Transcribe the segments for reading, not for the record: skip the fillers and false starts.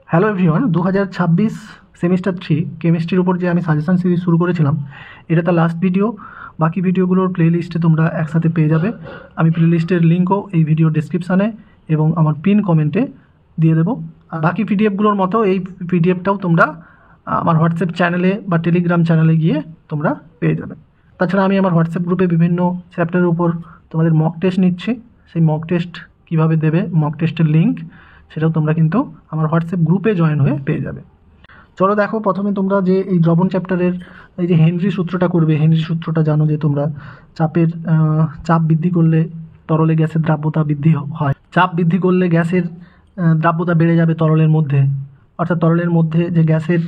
Hello everyone, 2026 semester 3 কেমিস্ট্রির উপর যে আমি সাজেশন সিরিজ শুরু করেছিলাম, এটা তার লাস্ট ভিডিও। বাকি ভিডিওগুলোর প্লেলিস্টে তোমরা একসাথে পেয়ে যাবে। আমি প্লেলিস্টের লিঙ্কও এই ভিডিও ডেসক্রিপশানে এবং আমার পিন কমেন্টে দিয়ে দেবো। আর বাকি পিডিএফগুলোর মতো এই পিডিএফটাও তোমরা আমার হোয়াটসঅ্যাপ চ্যানেলে বা টেলিগ্রাম চ্যানেলে গিয়ে তোমরা পেয়ে যাবে। তাছাড়া আমি আমার হোয়াটসঅ্যাপ গ্রুপে বিভিন্ন চ্যাপ্টারের উপর তোমাদের মক টেস্ট নিচ্ছি। সেই মক টেস্ট কীভাবে দেবে, মক টেস্টের লিঙ্ক সেটাও তোমরা কিন্তু আমার হোয়াটসঅ্যাপ গ্রুপে জয়েন হয়ে পেয়ে যাবে। চলো দেখো, প্রথমে তোমরা যে এই দ্রবণ চ্যাপ্টারের এই যে হেনরি সূত্রটা করবে, হেনরি সূত্রটা জানো যে তোমরা চাপ বৃদ্ধি করলে তরলে গ্যাসের দ্রাব্যতা বৃদ্ধি হয়, চাপ বৃদ্ধি করলে গ্যাসের দ্রাব্যতা বেড়ে যাবে তরলের মধ্যে, অর্থাৎ তরলের মধ্যে যে গ্যাসের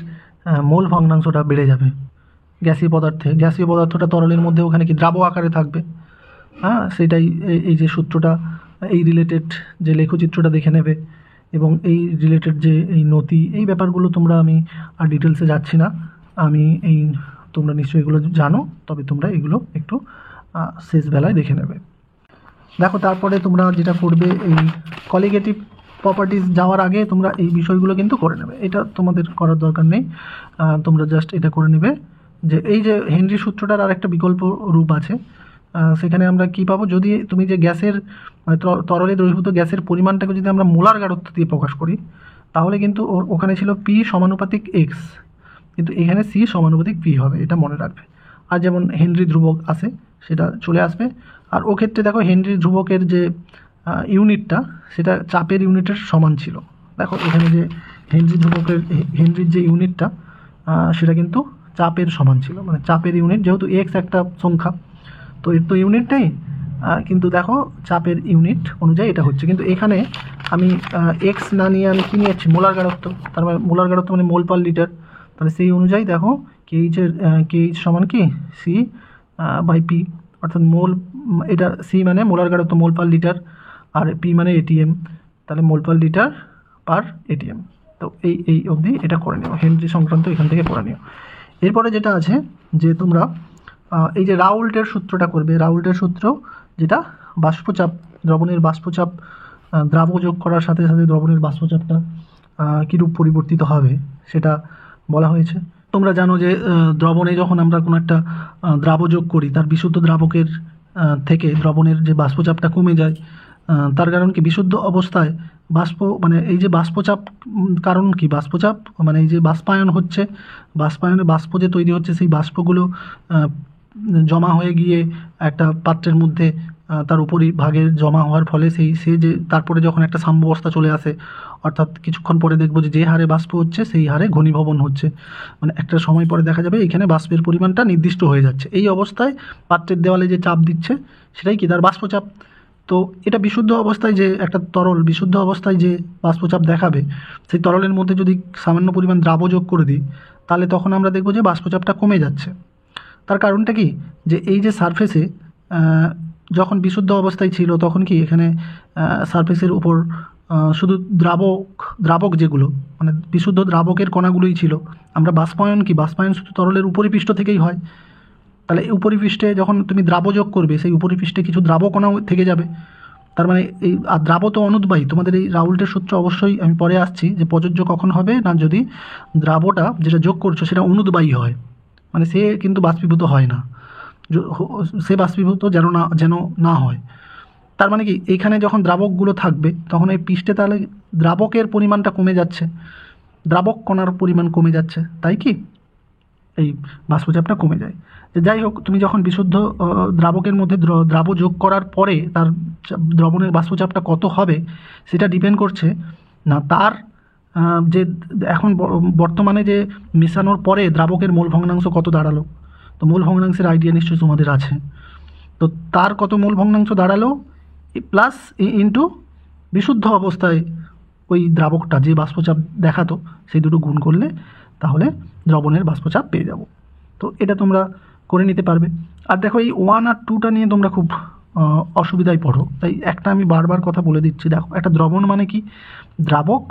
মোল ভগ্নাংশটা বেড়ে যাবে। গ্যাসীয় পদার্থটা তরলের মধ্যে ওখানে কি দ্রাব্য আকারে থাকবে। সেটাই এই যে সূত্রটা, এই রিলেটেড যে লেখচিত্রটা দেখে নেবে এবং এই রিলেটেড যে এই নতি, এই ব্যাপারগুলো তোমরা, আমি আর ডিটেলসে যাচ্ছি না। তোমরা নিশ্চয়ই এগুলো জানো, তবে তোমরা এগুলো একটু শেষ বেলায় দেখে নেবে। দেখো, তারপরে তোমরা যেটা করবে, এই কলিগেটিভ প্রপার্টিস যাওয়ার আগে তোমরা এই বিষয়গুলো কিন্তু করে নেবে। এটা তোমাদের করার দরকার নেই, তোমরা জাস্ট এটা করে নেবে যে এই যে হেনরি সূত্রটার আর একটা বিকল্প রূপ আছে। সেখানে আমরা কি পাবো, যদি তুমি যে গ্যাসের মানে তরলে দ্রবীভূত গ্যাসের পরিমাণটাকে যদি আমরা মোলার গাঢ়ত্ব দিয়ে প্রকাশ করি, তাহলে কিন্তু ওখানে ছিল পি সমানুপাতিক এক্স, কিন্তু এখানে সি সমানুপাতিক পি হবে, এটা মনে রাখবে। আর যেমন হেনরি ধ্রুবক আছে সেটা চলে আসবে। আর ও ক্ষেত্রে দেখো, হেনরি ধ্রুবকের যে ইউনিটটা সেটা চাপের ইউনিটের সমান ছিল। দেখো এখানে যে হেনরির যে ইউনিটটা সেটা কিন্তু চাপের সমান ছিল, মানে চাপের ইউনিট, যেহেতু এক্স একটা সংখ্যা, তো এর তো ইউনিট নেই, কিন্তু দেখো চাপের ইউনিট অনুযায়ী এটা হচ্ছে। কিন্তু এখানে আমি এক্স না নিয়ে আমি কী নিয়ে যাচ্ছি, মোলার গাঢ়ত্ব। তার মানে মোলার গাঢ়ত্ব মানে মোল পার লিটার। তাহলে সেই অনুযায়ী দেখো কেএইচ সমান কি সি বাই পি, অর্থাৎ এটা সি মানে মোলার গাঢ়ত্ব মোল পার লিটার, আর পি মানে এটিএম, তাহলে মোল পার লিটার পার এটিএম। তো এই অবধি এটা করে নিও, হেনরি সংক্রান্ত এখান থেকে করে নিও। এরপরে যেটা আছে যে তোমরা এই যে রাউল্টের সূত্রটা করবে। রাউল্টের সূত্র যেটা বাষ্পচাপ, দ্রবণের বাষ্পচাপ দ্রাব্য যোগ করার সাথে সাথে দ্রবণের বাষ্পচাপটা কীরূপ পরিবর্তিত হবে সেটা বলা হয়েছে। তোমরা জানো যে দ্রবণে যখন আমরা কোনো একটা দ্রাব্য যোগ করি, তার বিশুদ্ধ দ্রাবকের থেকে দ্রবণের যে বাষ্পচাপটা কমে যায়। তার কারণ কি, বিশুদ্ধ অবস্থায় মানে এই যে বাষ্পচাপ, কারণ কি বাষ্পচাপ মানে এই যে বাষ্পায়ন হচ্ছে, বাষ্পায়নে বাষ্প যে তৈরি হচ্ছে, সেই বাষ্পগুলো জমা হয়ে গিয়ে একটা পাত্রের মধ্যে তার উপরিভাগে জমা হওয়ার ফলে সে যে তারপরে যখন একটা সাম্যাবস্থা চলে আসে, অর্থাৎ কিছুক্ষণ পরে দেখবো যে হারে বাষ্প হচ্ছে সেই হারে ঘনীভবন হচ্ছে, মানে একটা সময় পরে দেখা যাবে এখানে বাষ্পের পরিমাণটা নির্দিষ্ট হয়ে যাচ্ছে। এই অবস্থায় পাত্রের দেওয়ালে যে চাপ দিচ্ছে সেটাই কি তার বাষ্পচাপ। তো এটা বিশুদ্ধ অবস্থায়, যে একটা তরল বিশুদ্ধ অবস্থায় যে বাষ্পচাপ দেখাবে, সেই তরলের মধ্যে যদি সামান্য পরিমাণ দ্রাব্য যোগ করে দিই, তাহলে তখন আমরা দেখব যে বাষ্পচাপটা কমে যাচ্ছে। তার কারণটা কি, যে এই যে সারফেসে যখন বিশুদ্ধ অবস্থায় ছিল, তখন কি এখানে সারফেসের উপর শুধু দ্রাবক যেগুলো, মানে বিশুদ্ধ দ্রাবকের কণাগুলোই ছিল। আমরা বাষ্পায়ন শুধু তরলের উপরিপৃষ্ঠ থেকেই হয়। তাহলে এই উপরিপৃষ্ঠে যখন তুমি দ্রাব্য যোগ করবে, সেই উপরিপৃষ্ঠে কিছু দ্রাব্য কণাও থেকে যাবে। তার মানে আর দ্রাব্য তো অনুদ্বায়ী। তোমাদের এই রাউল্টের সূত্র অবশ্যই আমি পরে আসছি যে প্রযোজ্য কখন হবে না, যদি দ্রাব্যটা যেটা যোগ করছো সেটা অনুদ্বায়ী হয়, মানে সে কিন্তু বাষ্পীভূত হয় না, সে বাষ্পীভূত যেন না হয়। তার মানে কি, এইখানে যখন দ্রাবকগুলো থাকবে তখন এই পৃষ্ঠে তাহলে দ্রাবকের পরিমাণটা কমে যাচ্ছে, দ্রাবক কণার পরিমাণ কমে যাচ্ছে, তাই কি এই বাষ্পচাপটা কমে যায়। যাই হোক, তুমি যখন বিশুদ্ধ দ্রাবকের মধ্যে দ্রাব্য যোগ করার পরে তার দ্রবণের বাষ্পচাপটা কত হবে সেটা ডিপেন্ড করছে না তার যে এখন বর্তমানে যে মেশানোর পরে দ্রাবকের মোল ভগ্নাংশ কত দাঁড়ালো। তো মোল ভগ্নাংশের আইডিয়া নিশ্চয়ই তোমাদের আছে। তো তার কত মোল ভগ্নাংশ দাঁড়ালো প্লাস ইন্টু বিশুদ্ধ অবস্থায় ওই দ্রাবকটা যে বাষ্পচাপ দেখাতো, সেই দুটো গুণ করলে তাহলে দ্রবণের বাষ্পচাপ পেয়ে যাব। তো এটা তোমরা করে নিতে পারবে। আর দেখো, এই 1 আর 2টা নিয়ে তোমরা খুব অসুবিধায় পড়ো, তাই একটা আমি বারবার কথা বলে দিচ্ছি। দেখো, একটা দ্রবণ মানে কি, দ্রাবক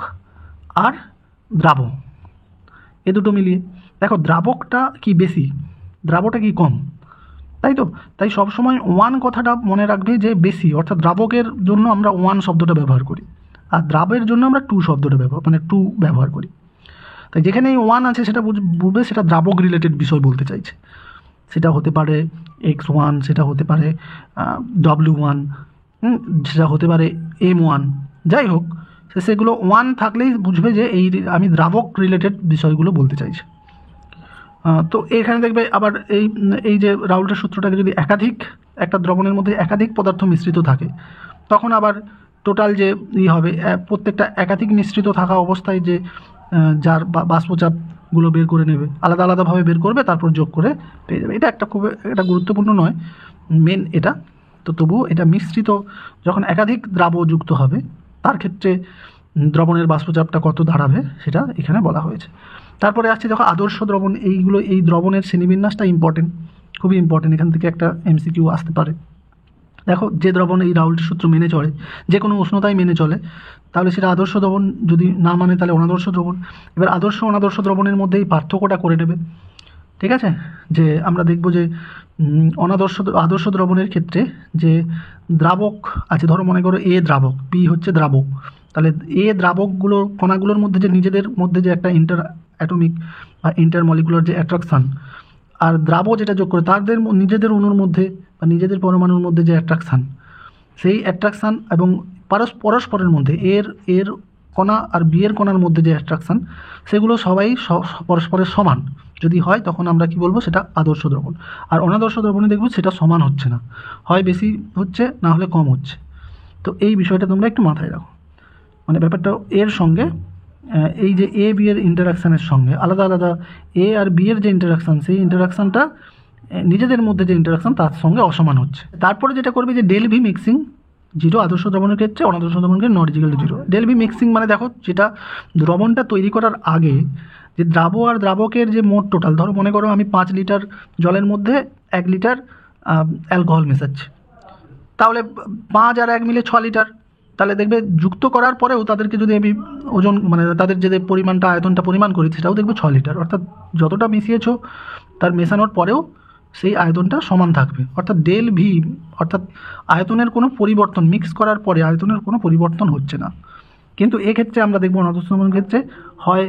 আর দ্রাব্য, এ দুটো মিলিয়ে। দেখো, দ্রাবকটা কি বেশি, দ্রাব্যটা কি কম, তাই তো। তাই সবসময় 1 কথাটা মনে রাখবে যে বেশি, অর্থাৎ দ্রাবকের জন্য আমরা 1 শব্দটা ব্যবহার করি, আর দ্রাবের জন্য আমরা টু শব্দটা টু ব্যবহার করি। তাই যেখানে এই ওয়ান আছে সেটা বুঝবে সেটা দ্রাবক রিলেটেড বিষয় বলতে চাইছে। সেটা হতে পারে X1, সেটা হতে পারে W1, সেটা হতে পারে M1, যাই হোক সেগুলো ওয়ান থাকলেই বুঝবে যে আমি দ্রাবক রিলেটেড বিষয়গুলো বলতে চাইছি। তো এখানে দেখবে আবার এই যে রাউল্টের সূত্রটাকে যদি একটা দ্রবণের মধ্যে একাধিক পদার্থ মিশ্রিত থাকে, তখন আবার টোটাল যে হবে প্রত্যেকটা একাধিক মিশ্রিত থাকা অবস্থায় যে যার বাষ্পচাপগুলো বের করে নেবে, আলাদা আলাদাভাবে বের করবে, তারপর যোগ করে পেয়ে যাবে। এটা একটা গুরুত্বপূর্ণ নয় মেন এটা, তো তবুও এটা মিশ্রিত যখন একাধিক দ্রাবক যুক্ত হবে তার ক্ষেত্রে দ্রবণের বাষ্পচাপটা কত দাঁড়াবে সেটা এখানে বলা হয়েছে। তারপরে আসছে দেখো আদর্শ দ্রবণ। এই দ্রবণের শ্রেণীবিন্যাসটা ইম্পর্টেন্ট, খুবই ইম্পর্টেন্ট। এখান থেকে একটা MCQ আসতে পারে। দেখো যে দ্রবণ এই রাউল্টের সূত্র মেনে চলে, যে কোনো উষ্ণতায় মেনে চলে, তাহলে সেটা আদর্শ দ্রবণ। যদি না মানে তাহলে অনাদর্শ দ্রবণ। এবার আদর্শ অনাদর্শ দ্রবণের মধ্যে এই পার্থক্যটা করে নেবে, ঠিক আছে? যে আমরা দেখব যে আদর্শ দ্রবণের ক্ষেত্রে যে দ্রাবক আছে, ধরো মনে করো A দ্রাবক, B হচ্ছে দ্রাবক, তাহলে A দ্রাবকগুলোর কণাগুলোর মধ্যে যে নিজেদের মধ্যে যে একটা ইন্টার অ্যাটমিক বা ইন্টারমলিকুলার যে অ্যাট্রাকশান, আর দ্রাবক যেটা যোগ করে তাদের নিজেদের অণুর মধ্যে বা নিজেদের পরমাণুর মধ্যে যে অ্যাট্রাকশান, সেই অ্যাট্রাকশান এবং পরস্পরের মধ্যে এর কণা আর B এর কণার মধ্যে যে অ্যাট্রাকশান, সেগুলো সবাই পরস্পরের সমান যদি হয় তখন আমরা কি বলবো, সেটা আদর্শ দ্রবণ। আর অনাদর্শ দ্রবণে দেখবো সেটা সমান হচ্ছে না, হয় বেশি হচ্ছে না হলে কম হচ্ছে। তো এই বিষয়টা তোমরা একটু মাথায় রাখো। ব্যাপারটা এর সঙ্গে এই যে A B এর ইন্টারাকশানের সঙ্গে আলাদা আলাদা A আর B এর যে ইন্টারাকশান, সেই ইন্টারাকশানটা নিজেদের মধ্যে যে ইন্টারাকশান তার সঙ্গে অসমান হচ্ছে। তারপরে যেটা করবে যে ∆V মিক্সিং 0 আদর্শ দ্রবণের ক্ষেত্রে, অনাদর্শ দ্রবণকে not equal to 0। ∆V mixing দেখো যেটা দ্রবণটা তৈরি করার আগে যে আর দ্রাবকের যে মোট টোটাল, ধরো মনে করো আমি 5 লিটার জলের মধ্যে 1 লিটার অ্যালকোহল মেশাচ্ছি, তাহলে 5 আর 1 মিলে 6 লিটার। তাহলে দেখবে যুক্ত করার পরেও তাদেরকে যদি আমি ওজন তাদের যে পরিমাণটা আয়তনটা পরিমাণ করি, সেটাও দেখবে 6 লিটার। অর্থাৎ যতটা মিশিয়েছো তার মেশানোর পরেও সেই আয়তনটা সমান থাকবে। অর্থাৎ ∆V অর্থাৎ আয়তনের কোনো পরিবর্তন, মিক্স করার পরে আয়তনের কোনো পরিবর্তন হচ্ছে না। কিন্তু এক্ষেত্রে আমরা দেখব অনাদর্শ দ্রবণের ক্ষেত্রে হয়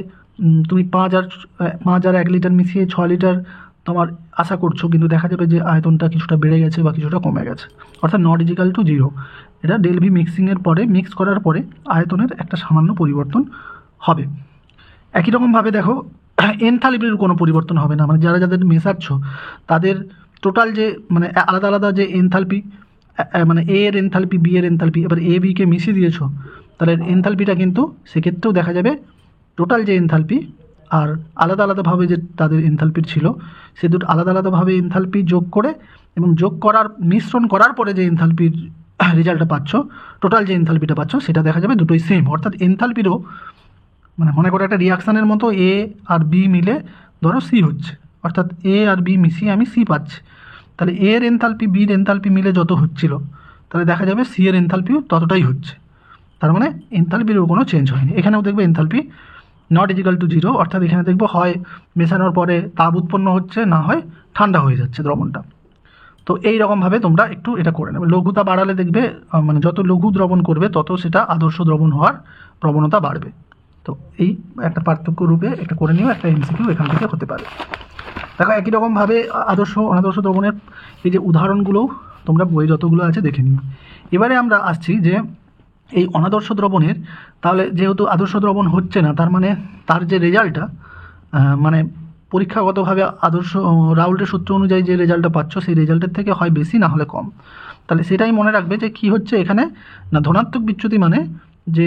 তুমি 5 আর 1 লিটার মিশিয়ে 6 লিটার তোমার আশা করছো, কিন্তু দেখা যাবে যে আয়তনটা কিছুটা বেড়ে গেছে বা কিছুটা কমে গেছে, অর্থাৎ নট ইকুয়াল টু 0। এটা ∆V মিক্সিংয়ের পরে, মিক্স করার পরে আয়তনের একটা সামান্য পরিবর্তন হবে। একই রকমভাবে দেখো এনথালপির কোনো পরিবর্তন হবে না। যাদের মেশাচ্ছ তাদের টোটাল যে আলাদা আলাদা যে এনথালপি, A এর এনথালপি, B এর এনথালপি, এবার A B কে মিশিয়ে দিয়েছো, তাহলে এনথালপিটা কিন্তু সেক্ষেত্রেও দেখা যাবে টোটাল যে এনথালপি আর আলাদা আলাদাভাবে যে তাদের এনথালপির ছিল, সে দুটো আলাদা আলাদাভাবে এনথালপি যোগ করে এবং মিশ্রণ করার পরে যে এনথালপির রেজাল্টটা পাচ্ছ, টোটাল যে এনথালপিটা পাচ্ছ, সেটা দেখা যাবে দুটোই সেম। অর্থাৎ এনথালপিরও মনে করো একটা রিয়াকশানের মতো A আর B মিলে ধরো C হচ্ছে, অর্থাৎ A আর B মিশিয়ে আমি C পাচ্ছি। তাহলে A এর এনথালপি B এর এনথালপি মিলে যত হচ্ছিল, তাহলে দেখা যাবে C এর এনথালপিও ততটাই হচ্ছে। তার এনথালপিরও কোনো চেঞ্জ হয়নি। এখানেও দেখবে এনথালপি নট ইকুয়াল টু 0, অর্থাৎ এখানে দেখবো হয় মেশানোর পরে তাপ উৎপন্ন হচ্ছে, না হয় ঠান্ডা হয়ে যাচ্ছে দ্রবণটা। তো এই রকমভাবে তোমরা একটু এটা করে নেবে। লঘুতা বাড়ালে দেখবে যত লঘু দ্রবণ করবে তত সেটা আদর্শ দ্রবণ হওয়ার প্রবণতা বাড়বে। তো এই একটা পার্থক্য রূপে এটা করে নিও, একটা MCQ এখান থেকে হতে পারে। দেখো একই রকমভাবে আদর্শ অনাদর্শ দ্রবণের এই যে উদাহরণগুলো তোমরা বই যতগুলো আছে দেখে নিও। এবারে আমরা আসছি যে এই অনাদর্শ দ্রবণের, তাহলে যেহেতু আদর্শ দ্রবণ হচ্ছে না, তার যে রেজাল্টটা পরীক্ষাগতভাবে আদর্শ রাউল্টের সূত্র অনুযায়ী যে রেজাল্টটা পাচ্ছ, সেই রেজাল্টের থেকে হয় বেশি না হলে কম। তাহলে সেটাই মনে রাখবে যে কি হচ্ছে এখানে না, ধনাত্মক বিচ্যুতি যে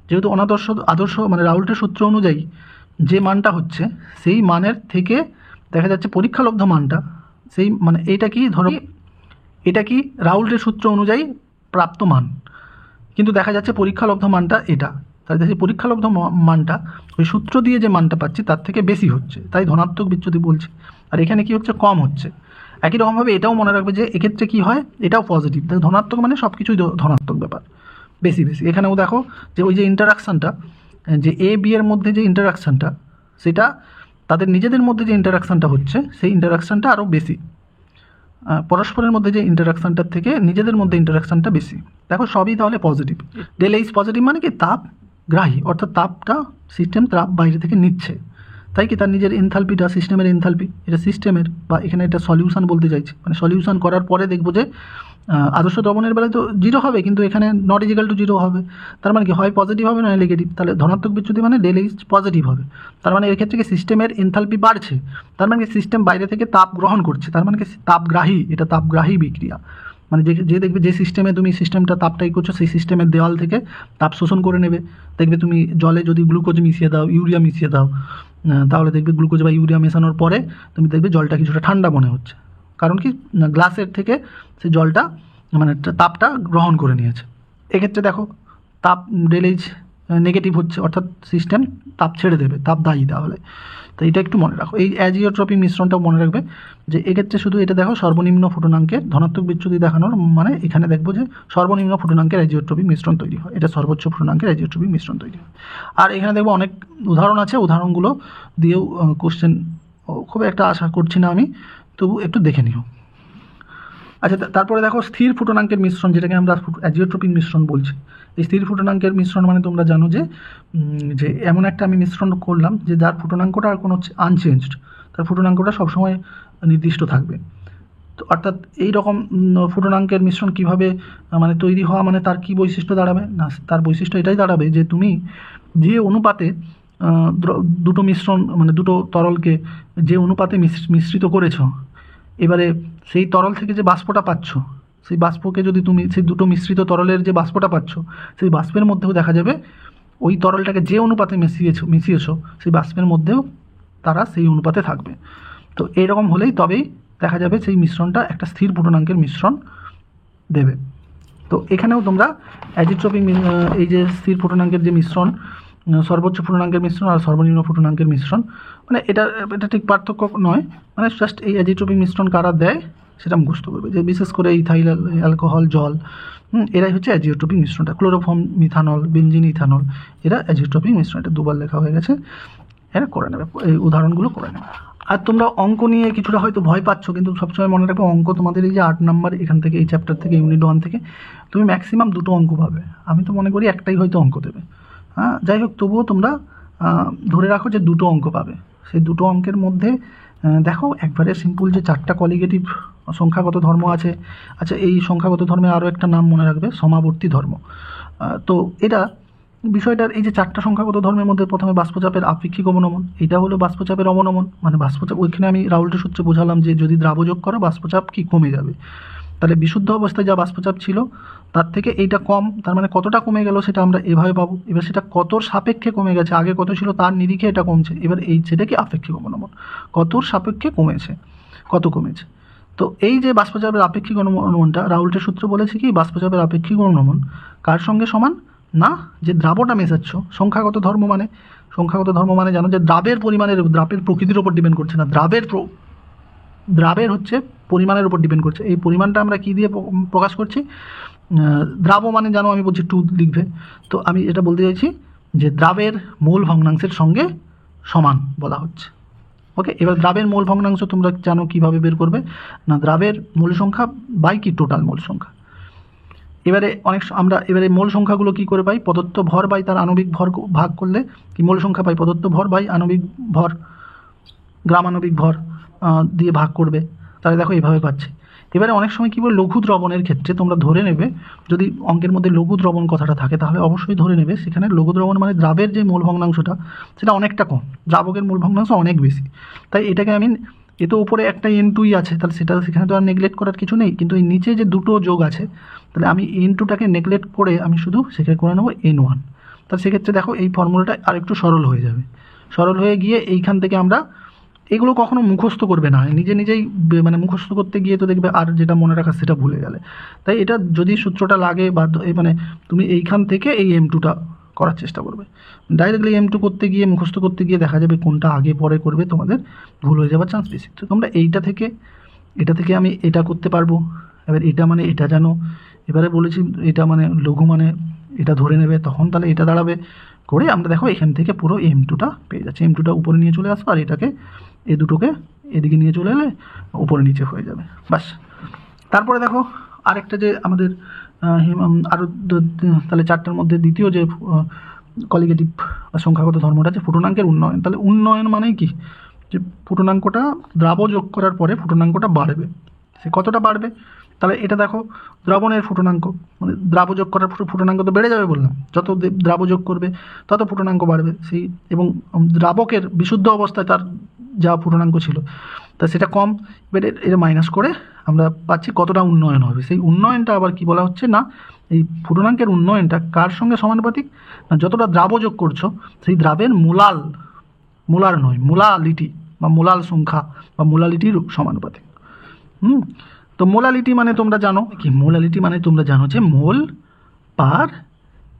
যেহেতু আদর্শ রাউল্টের সূত্র অনুযায়ী যে মানটা হচ্ছে, সেই মানের থেকে দেখা যাচ্ছে পরীক্ষালব্ধ মানটা, সেই এইটা কি ধরো এটা কি রাউল্টের সূত্র অনুযায়ী প্রাপ্ত মান, কিন্তু দেখা যাচ্ছে পরীক্ষালব্ধ মানটা এটা, তাই সেই পরীক্ষালব্ধ মানটা ওই সূত্র দিয়ে যে মানটা পাচ্ছি তার থেকে বেশি হচ্ছে, তাই ধনাত্মক বিচ্যুতি বলছি। আর এখানে কি হচ্ছে, কম হচ্ছে। একই রকমভাবে এটাও মনে রাখবে যে এক্ষেত্রে কি হয়, এটাও পজিটিভ। তাই ধনাত্মক সব কিছুই ধনাত্মক ব্যাপার, বেশি। এখানেও দেখো যে ওই যে ইন্টারাকশানটা, যে A B এর মধ্যে যে ইন্টারাকশানটা, সেটা তাদের নিজেদের মধ্যে যে ইন্টারাকশানটা হচ্ছে, সেই ইন্টারাকশানটা আরও বেশি। পরস্পরের মধ্যে যে ইন্টারাকশানটার থেকে নিজেদের মধ্যে ইন্টারাকশানটা বেশি। দেখো সবই তাহলে পজিটিভ। ডেল এইচ পজিটিভ মানে কি তাপ গ্রাহী, অর্থাৎ তাপটা সিস্টেম তাপ বাইরে থেকে নিচ্ছে, তাই কি তার নিজের এনথালপিটা সিস্টেমের এনথালপি, এটা সিস্টেমের বা এখানে এটা সলিউশন বলতে চাইছি, মানে সলিউশন করার পরে দেখবো যে আদর্শ দ্রবণের বেলায় তো 0 হবে, কিন্তু এখানে নট ইজিক্যাল টু 0 হবে। তার মানে কি হয় পজিটিভ হবে না নেগেটিভ, তাহলে ধনাত্মক বিচ্যুতি মানে ডেল এইচ পজিটিভ হবে। তার মানে এর ক্ষেত্রে কি সিস্টেমের এনথালপি বাড়ছে, তার মানে কি সিস্টেম বাইরে থেকে তাপ গ্রহণ করছে, তার মানে কি তাপগ্রাহী, এটা তাপগ্রাহী বিক্রিয়া। মানে যে দেখবে যে সিস্টেমে তুমি সিস্টেমটা তাপটাই করছো সেই সিস্টেমের দেওয়াল থেকে তাপ শোষণ করে নেবে। দেখবে তুমি জলে যদি গ্লুকোজ মিশিয়ে দাও, ইউরিয়া মিশিয়ে দাও, তাহলে দেখবে গ্লুকোজ বা ইউরিয়া মেশানোর পরে তুমি দেখবে জলটা কিছুটা ঠান্ডা মনে হচ্ছে, কারণ কি না গ্লাসের থেকে সেই জলটা মানে তাপটা গ্রহণ করে নিয়েছে। এক্ষেত্রে দেখো তাপ ডেল এইচ নেগেটিভ হচ্ছে, অর্থাৎ সিস্টেম তাপ ছেড়ে দেবে, তাপ দায়ী তাহলে। তো এটা একটু মনে রাখো, এই অ্যাজিওট্রপিক মিশ্রণটাও মনে রাখবে যে এক্ষেত্রে শুধু এটা দেখো সর্বনিম্ন ফুটনাঙ্কের ধনাত্মক বিচ্যুতি দেখানোর, মানে এখানে দেখবো যে সর্বনিম্ন ফুটনাঙ্কের অ্যাজিওট্রপিক মিশ্রণ তৈরি হয়, এটা সর্বোচ্চ ফুটনাঙ্কের অ্যাজিওট্রপিক মিশ্রণ তৈরি হয়। আর এখানে দেখবো অনেক উদাহরণ আছে, উদাহরণগুলো দিয়েও কোশ্চেন খুব একটা আশা করছি না আমি, তবু একটু দেখে নিও। আচ্ছা, তারপরে দেখো স্থির ফুটনাঙ্কের মিশ্রণ, যেটাকে আমরা অ্যাজিওট্রপিক মিশ্রণ বলছি। এই স্থির ফুটনাঙ্কের মিশ্রণ মানে তোমরা জানো যে এমন একটা আমি মিশ্রণ করলাম যে যার ফুটনাঙ্কটা আর কোনো আনচেঞ্জড, তার ফুটনাঙ্কটা সবসময় নির্দিষ্ট থাকবে। তো অর্থাৎ এই রকম ফুটনাঙ্কের মিশ্রণ কিভাবে মানে তৈরি হওয়া, মানে তার কি বৈশিষ্ট্য দাঁড়াবে না, তার বৈশিষ্ট্য এটাই দাঁড়াবে যে তুমি যে অনুপাতে দুটো মিশ্রণ মানে দুটো তরলকে যে অনুপাতে মিশ্রিত করেছ, এবারে সেই তরল থেকে যে বাষ্পটা পাচ্ছ, সেই বাষ্পকে যদি তুমি সেই দুটো মিশ্রিত তরলের যে বাষ্পটা পাচ্ছ, সেই বাষ্পের মধ্যেও দেখা যাবে ওই তরলটাকে যে অনুপাতে মিশিয়েছো সেই বাষ্পের মধ্যেও তারা সেই অনুপাতে থাকবে। তো এইরকম হলেই তবেই দেখা যাবে সেই মিশ্রণটা একটা স্থির ফুটনাঙ্কের মিশ্রণ দেবে। তো এখানেও তোমরা অ্যাজিওট্রপিক এই যে স্থির ফুটনাঙ্কের যে মিশ্রণ, সর্বোচ্চ ফুটনাঙ্কের মিশ্রণ আর সর্বনিম্ন ফুটনাঙ্কের মিশ্রণ, মানে এটা ঠিক পার্থক্য নয়, মানে জাস্ট এই অ্যাজিওট্রপিক মিশ্রণ কারা দেয় সেটা মুখস্থ করবে, যে বিশেষ করে ইথাইল অ্যালকোহল জল, এরাই হচ্ছে অ্যাজিওট্রপিক মিশ্রণটা। ক্লোরোফর্ম মিথানল, বেনজিন ইথানল, এরা অ্যাজিওট্রপিক মিশ্রণ। এটা দুবার লেখা হয়ে গেছে, এরা করে নেবে, এই উদাহরণগুলো করে নেবে। আর তোমরা অঙ্ক নিয়ে কিছুটা হয়তো ভয় পাচ্ছ, কিন্তু সবসময় মনে রাখবে অঙ্ক তোমাদের এই যে 8 নম্বর এখান থেকে এই চ্যাপ্টার থেকে ইউনিট 1 থেকে তুমি ম্যাক্সিমাম 2টো অঙ্ক পাবে। আমি তো মনে করি একটাই হয়তো অঙ্ক দেবে, হ্যাঁ যাই হোক তবুও তোমরা ধরে রাখো যে 2টো অঙ্ক পাবে। সেই 2টো অঙ্কের মধ্যে দেখো একবারে সিম্পল যে 4টা কলিগেটিভ সংখ্যাগত ধর্ম আছে। আচ্ছা, এই সংখ্যাগত ধর্মের আরও একটা নাম মনে রাখবে, সমাবর্তী ধর্ম। তো এটা বিষয়টার এই যে 4টা সংখ্যাগত ধর্মের মধ্যে প্রথমে বাষ্পচাপের আপেক্ষিক অবনমন, এটা হলো বাষ্পচাপের অবনমন, মানে বাষ্পচাপ ওইখানে আমি রাউল্টের সূত্রে বোঝালাম যে যদি দ্রাবযোগ করো বাষ্পচাপ কি কমে যাবে, তাহলে বিশুদ্ধ অবস্থায় যা বাষ্পচাপ ছিল তার থেকে এইটা কম, তার মানে কতটা কমে গেল সেটা আমরা এভাবে পাবো। এবার সেটা কতর সাপেক্ষে কমে গেছে, আগে কত ছিল তার নিরিখে এটা কমছে, এবার সেটা কি আপেক্ষিক অবনমন, কতর সাপেক্ষে কমেছে, কত কমেছে। তো এই যে বাষ্পচাপের আপেক্ষিক অবনমনটা রাউল্টের সূত্র বলেছে কি বাষ্পচাপের আপেক্ষিক অবনমন কার সঙ্গে সমান না, যে দ্রাবটা মেশাচ্ছ। সংখ্যাগত ধর্ম মানে জানো যে দ্রাবের পরিমাণের, দ্রাবের প্রকৃতির ওপর ডিপেন্ড করছে না, দ্রাবের হচ্ছে পরিমাণের উপর ডিপেন্ড করছে। এই পরিমাণটা আমরা কি দিয়ে প্রকাশ করছি, দ্রাব মানে জানো আমি বলছি 2 লিখবে, তো আমি এটা বলতে চাইছি যে দ্রাবের মূল ভগ্নাংশের সঙ্গে সমান বলা হচ্ছে। ওকে, এবার দ্রাবের মূল ভগ্নাংশ তোমরা জানো কীভাবে বের করবে না, দ্রাবের মূল সংখ্যা বাই কি টোটাল মূল সংখ্যা। এবারে এবারে মূল সংখ্যাগুলো কি করে পাই, প্রদত্ত ভর বাই তার আণবিক ভর ভাগ করলে কি মূল সংখ্যা পাই, প্রদত্ত ভর বাই আণবিক ভর, গ্রাম আণবিক ভর দিয়ে ভাগ করবে, তাহলে দেখো এইভাবে পাচ্ছে। এবারে অনেক সময় কী বলে লঘু দ্রবণের ক্ষেত্রে তোমরা ধরে নেবে, যদি অঙ্কের মধ্যে লঘু দ্রবণ কথাটা থাকে তাহলে অবশ্যই ধরে নেবে সেখানে লঘু দ্রবণ মানে দ্রাবের যে মূল ভগ্নাংশটা সেটা অনেকটা কম, দ্রাবকের মূল ভগ্নাংশ অনেক বেশি। তাই এটাকে আমি এ তো উপরে একটা N2ই আছে, তাহলে সেখানে তো আর নেগলেক্ট করার কিছু নেই, কিন্তু এই নিচে যে দুটো যোগ আছে তাহলে আমি N2টাকে নেগলেক্ট করে আমি শুধু সেখানে করে নেবো N1। তাহলে সেক্ষেত্রে দেখো এই ফর্মুলাটা আর একটু সরল হয়ে যাবে, সরল হয়ে গিয়ে এইখান থেকে আমরা এগুলো কখনো মুখস্থ করবে না, নিজেই মানে মুখস্থ করতে গিয়ে তো দেখবে আর যেটা মনে রাখা সেটা ভুলে গেলে। তাই এটা যদি সূত্রটা লাগে বা মানে তুমি এইখান থেকে এই M2টা করার চেষ্টা করবে, ডাইরেক্টলি M2 করতে গিয়ে মুখস্থ করতে গিয়ে দেখা যাবে কোনটা আগে পরে করবে তোমাদের ভুল হয়ে যাওয়ার চান্স বেশি। তো তোমরা এটা থেকে আমি এটা করতে পারবো, এবার এটা মানে এটা জানো, এবারে বলেছি এটা মানে লঘু মানে এটা ধরে নেবে, তখন তাহলে এটা দাঁড়াবে করে আমরা দেখো এখান থেকে পুরো M2টা পেয়ে যাচ্ছে। M2টা উপরে নিয়ে চলে আসবো আর এটাকে এই দুটোকে এদিকে নিয়ে চলে এলে উপরে নিচে হয়ে যাবে, বাস তারপরে দেখো আরেকটা যে আমাদের আরও তাহলে চারটার মধ্যে দ্বিতীয় যে কলিগেটিভ বা সংখ্যাগত ধর্মটা যে ফুটনাঙ্কের উন্নয়ন। তাহলে উন্নয়ন মানেই কি, যে ফুটনাঙ্কটা দ্রাব যোগ করার পরে ফুটনাঙ্কটা বাড়বে। সে কতটা বাড়বে, তাহলে এটা দেখো দ্রবণের ফুটনাঙ্ক, মানে দ্রাব যোগ করার ফুটনাঙ্ক তো বেড়ে যাবে বললাম, যত দ্রাব যোগ করবে তত ফুটনাঙ্ক বাড়বে সেই, এবং দ্রাবকের বিশুদ্ধ অবস্থায় তার যা ফুটনাঙ্ক ছিল তা সেটা কম, এবারে এটা মাইনাস করে আমরা পাচ্ছি কতটা উন্নয়ন হবে। সেই উন্নয়নটা আবার কি বলা হচ্ছে না, এই ফুটনাঙ্কের উন্নয়নটা কার সঙ্গে সমানুপাতিক না, যতটা দ্রাব যোগ করছো সেই দ্রাবের মোলার নয় মোলালিটি বা মোলাল সংখ্যা বা মোলালিটির সমানুপাতিক। তো মোলালিটি মানে তোমরা জানো কি, মোলালিটি মানে তোমরা জানো যে মোল পার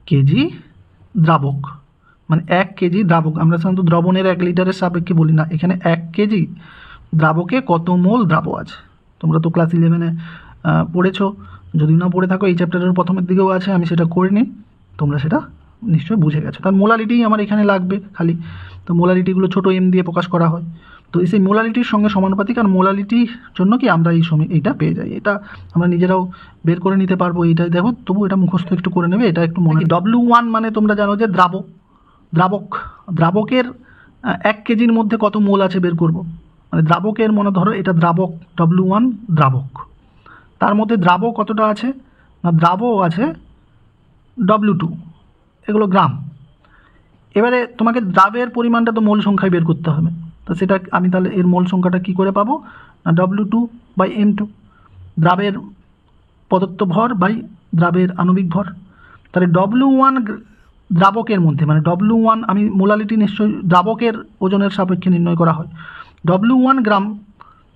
কেজি দ্রাবক, মানে 1 কেজি দ্রাবক। আমরা সাধারণত দ্রবণের 1 লিটারের সাপেক্ষে বলি না, এখানে 1 কেজি দ্রাবকে কত মোল দ্রাব আছে। তোমরা তো ক্লাস 11-এ পড়েছো, যদি না পড়ে থাকো এই চ্যাপ্টারের প্রথমের দিকেও আছে, আমি সেটা করে নিই, তোমরা সেটা নিশ্চয়ই বুঝে গেছো। তার মোলালিটি আমার এখানে লাগবে খালি, তো মোলালিটিগুলো ছোটো এম দিয়ে প্রকাশ করা হয়। তো সেই মোলালিটির সঙ্গে সমানুপাতিক, আর মোলালিটির জন্য কি আমরা এই সময় এইটা পেয়ে যাই, এটা আমরা নিজেরাও বের করে নিতে পারবো। এইটা দেখো তবু এটা মুখস্থ একটু করে নেবে, এটা একটু মনে। W1 মানে তোমরা জানো যে দ্রাবকের 1 কেজির মধ্যে কত মোল আছে বের করব, মানে দ্রাবকের মনে ধরো এটা দ্রাবক, W1 দ্রাবক, তার মধ্যে দ্রাব কতটা আছে না, দ্রাব আছে W2, এগুলো গ্রাম। এবারে তোমাকে দ্রাবের পরিমাণটা তো মোল সংখ্যায় বের করতে হবে, তো সেটা আমি তাহলে এর মোল সংখ্যাটা কী করে পাবো না, W2/M2, দ্রাবের প্রদত্ত ভর বাই দ্রাবের আণবিক ভর। তাহলে W1 দ্রাবকের মধ্যে, মানে W1 আমি মোলালিটি নিশ্চয়ই দ্রাবকের ওজনের সাপেক্ষে নির্ণয় করা হয়, W1 গ্রাম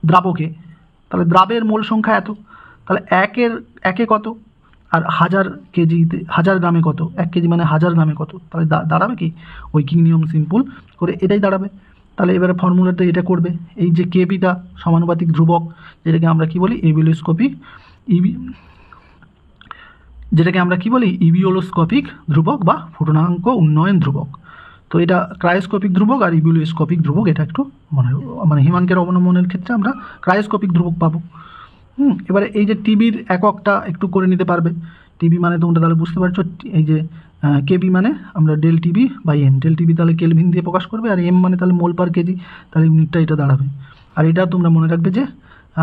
দ্রাবকে, তাহলে দ্রাবের মোল সংখ্যা এত, তাহলে একে কত আর 1000 কেজিতে 1000 গ্রামে কত, 1 কেজি মানে 1000 গ্রামে কত, তাহলে দাঁড়াবে কি ঐকিক নিয়ম সিম্পল করে এটাই দাঁড়াবে। তাহলে এবারে ফর্মুলাতে এটা করবে, এই যে কেবিটা সমানুপাতিক ধ্রুবক, যেটাকে আমরা কি বলি ইভিওলোস্কোপিক ইভিওলোস্কোপিক ধ্রুবক বা ফুটনাঙ্ক উন্নয়ন ধ্রুবক। তো এটা ক্রায়োস্কোপিক ধ্রুবক আর ইভিওলোস্কোপিক ধ্রুবক, এটা একটু মানে হিমাঙ্কের অবনমনের ক্ষেত্রে আমরা ক্রায়োস্কোপিক ধ্রুবক পাবো। এবারে এই যে টিবির এককটা একটু করে নিতে পারবে, টিবি মানে তোমরা তাহলে বুঝতে পারছো, এই যে কেবি মানে আমরা ΔTB/M, ΔTB তাহলে কেলভিন দিয়ে প্রকাশ করবে, আর এম মানে তাহলে মোল পার কেজি, তাহলে ইউনিটটা এটা দাঁড়াবে। আর এটা তোমরা মনে রাখবে যে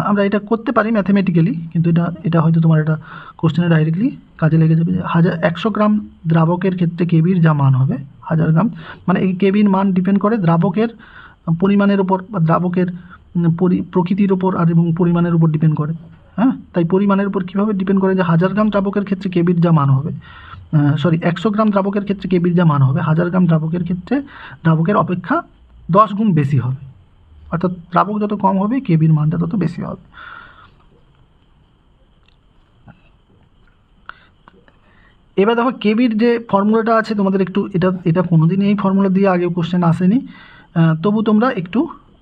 আমরা এটা করতে পারি ম্যাথমেটিক্যালি, কিন্তু এটা হয়তো তোমার এটা কোশ্চেনে ডাইরেক্টলি কাজে লেগে যাবে যে 100 গ্রাম দ্রাবকের ক্ষেত্রে কেবির যা মান হবে 1000 গ্রাম, মানে এই কেবির মান ডিপেন্ড করে দ্রাবকের পরিমাণের উপর বা দ্রাবকের প্রকৃতির উপর আর এবং পরিমাণের উপর ডিপেন্ড করে। হ্যাঁ, তাই পরিমাণের উপর কীভাবে ডিপেন্ড করে যে 1000 গ্রাম দ্রাবকের ক্ষেত্রে কেবির যা মান হবে, 100 গ্রাম দ্রাবকের ক্ষেত্রে কেবির যা মান হবে 1000 গ্রাম দ্রাবকের ক্ষেত্রে দ্রাবকের অপেক্ষা 10 গুণ বেশি হবে, অর্থাৎ দ্রাবক যত কম হবে কেবির মানটা তত বেশি হবে। এবার দেখো কেবির যে ফর্মুলাটা আছে তোমাদের একটু এটা কোনোদিনই এই ফর্মুলা দিয়ে আগেও কোশ্চেন আসেনি, তবু তোমরা একটু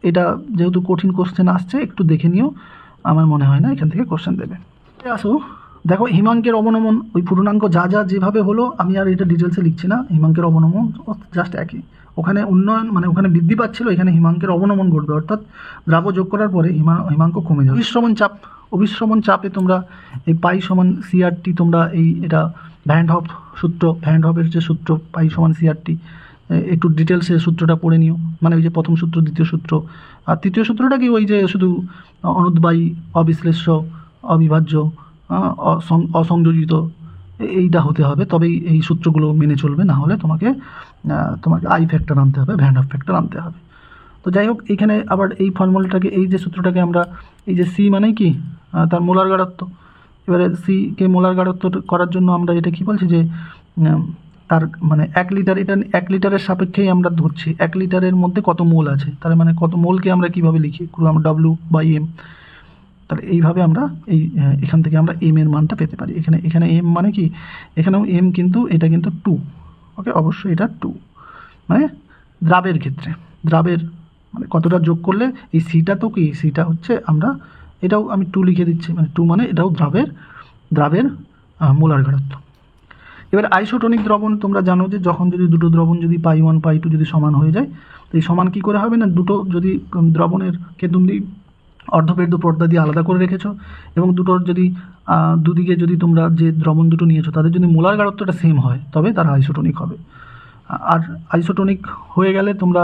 এটা যেহেতু কঠিন কোশ্চেন আসছে একটু দেখে নিও, আমার মনে হয় না এখান থেকে কোশ্চেন দেবে। আসো দেখো হিমাঙ্কের অবনমন, ওই ফুটনাঙ্ক যা যেভাবে হলো আমি আর এটা ডিটেলসে লিখছি না, হিমাঙ্কের অবনমন জাস্ট একই, ওখানে উন্নয়ন মানে ওখানে বৃদ্ধি পাচ্ছিল, এখানে হিমাঙ্কের অবনমন ঘটবে, অর্থাৎ দ্রাব যোগ করার পরে হিমাঙ্ক কমে যাবে। অভিশ্রমণ চাপে তোমরা এই পাই সমান CRT, তোমরা এটা ভ্যান হফ সূত্র, ভ্যান হফের যে সূত্র পাই সমান CRT, একটু ডিটেলসে সূত্রটা পড়ে নিও, মানে ওই যে প্রথম সূত্র দ্বিতীয় সূত্র, আর তৃতীয় সূত্রটা কি ওই যে শুধু অনুদ্বায়ী অবিশ্লেষ্য অবিভাজ্য অসংযোজিত এইটা হতে হবে, তবেই এই সূত্রগুলো মেনে চলবে, না হলে তোমাকে আই ফ্যাক্টর আনতে হবে, ভ্যান হফ ফ্যাক্টর আনতে হবে। তো যাই হোক এখানে আবার এই ফর্মুলাটাকে, এই যে সূত্রটাকে আমরা এই যে সি মানে কি তার মোলার গাঢ়ত্ব, এবারে সিকে মোলার গাঢ়ত্ব করার জন্য আমরা এটা কি বলছি যে তার মানে 1 লিটার, এটা 1 লিটারের সাপেক্ষেই আমরা ধরছি 1 লিটারের মধ্যে কত মোল আছে, তার মানে কত মোলকে আমরা কীভাবে লিখি, আমরা W/M, তাহলে এইভাবে আমরা এখান থেকে আমরা এম এর মানটা পেতে পারি। এখানে এম মানে কি, এখানেও এম, কিন্তু এটা কিন্তু 2, ওকে, অবশ্যই এটা 2, মানে দ্রাবের ক্ষেত্রে দ্রাবের মানে কতটা যোগ করলে এই সিটা তো কি, সিটা হচ্ছে আমরা এটাও আমি 2 লিখে দিচ্ছি, মানে 2 মানে এটাও দ্রাবের মোলার গাঢ়ত্ব। এবার আইসোটোনিক দ্রবণ তোমরা জানো যে যখন যদি দুটো দ্রবণ যদি π1 π2 যদি সমান হয়ে যায়, তো এই সমান কী করে হবে না, দুটো যদি দ্রবণের কে তুমি অর্ধবেদ্য পর্দা দিয়ে আলাদা করে রেখেছো, এবং দুটোর যদি দুদিকে যদি তোমরা যে দ্রবণ দুটো নিয়েছো তাদের যদি মোলার গাঢ়ত্বটা সেম হয় তবে তারা আইসোটোনিক হবে। আর আইসোটোনিক হয়ে গেলে তোমরা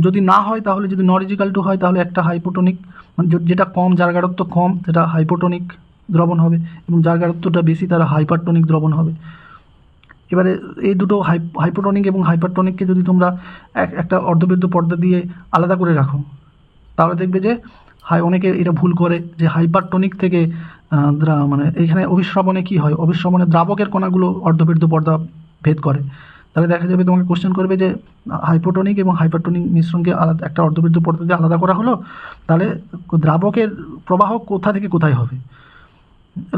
যদি না হয় তাহলে যদি নট ইজিক্যাল টু হয় তাহলে একটা হাইপোটোনিক, মানে যেটা কম, যার গাঢ়ত্ব কম সেটা হাইপোটোনিক দ্রবণ হবে, এবং যার গাঢ়ত্বটা বেশি তারা হাইপারটোনিক দ্রবণ হবে। এবারে এই দুটো হাইপোটোনিক এবং হাইপারটোনিককে যদি তোমরা একটা অর্ধবেদ্য পর্দা দিয়ে আলাদা করে রাখো তাহলে দেখবে যে অনেকে এটা ভুল করে যে হাইপারটোনিক থেকে মানে এখানে অভিস্রবণে কি হয়, অভিস্রবণে দ্রাবকের কণাগুলো অর্ধবেদ্য পর্দা ভেদ করে। তাহলে দেখা যাবে তোমাকে কোশ্চেন করবে যে হাইপোটোনিক এবং হাইপারটোনিক মিশ্রণকে আলাদা একটা অর্ধবেদ্য পর্দা দিয়ে আলাদা করা হলো, তাহলে দ্রাবকের প্রবাহ কোথা থেকে কোথায় হবে।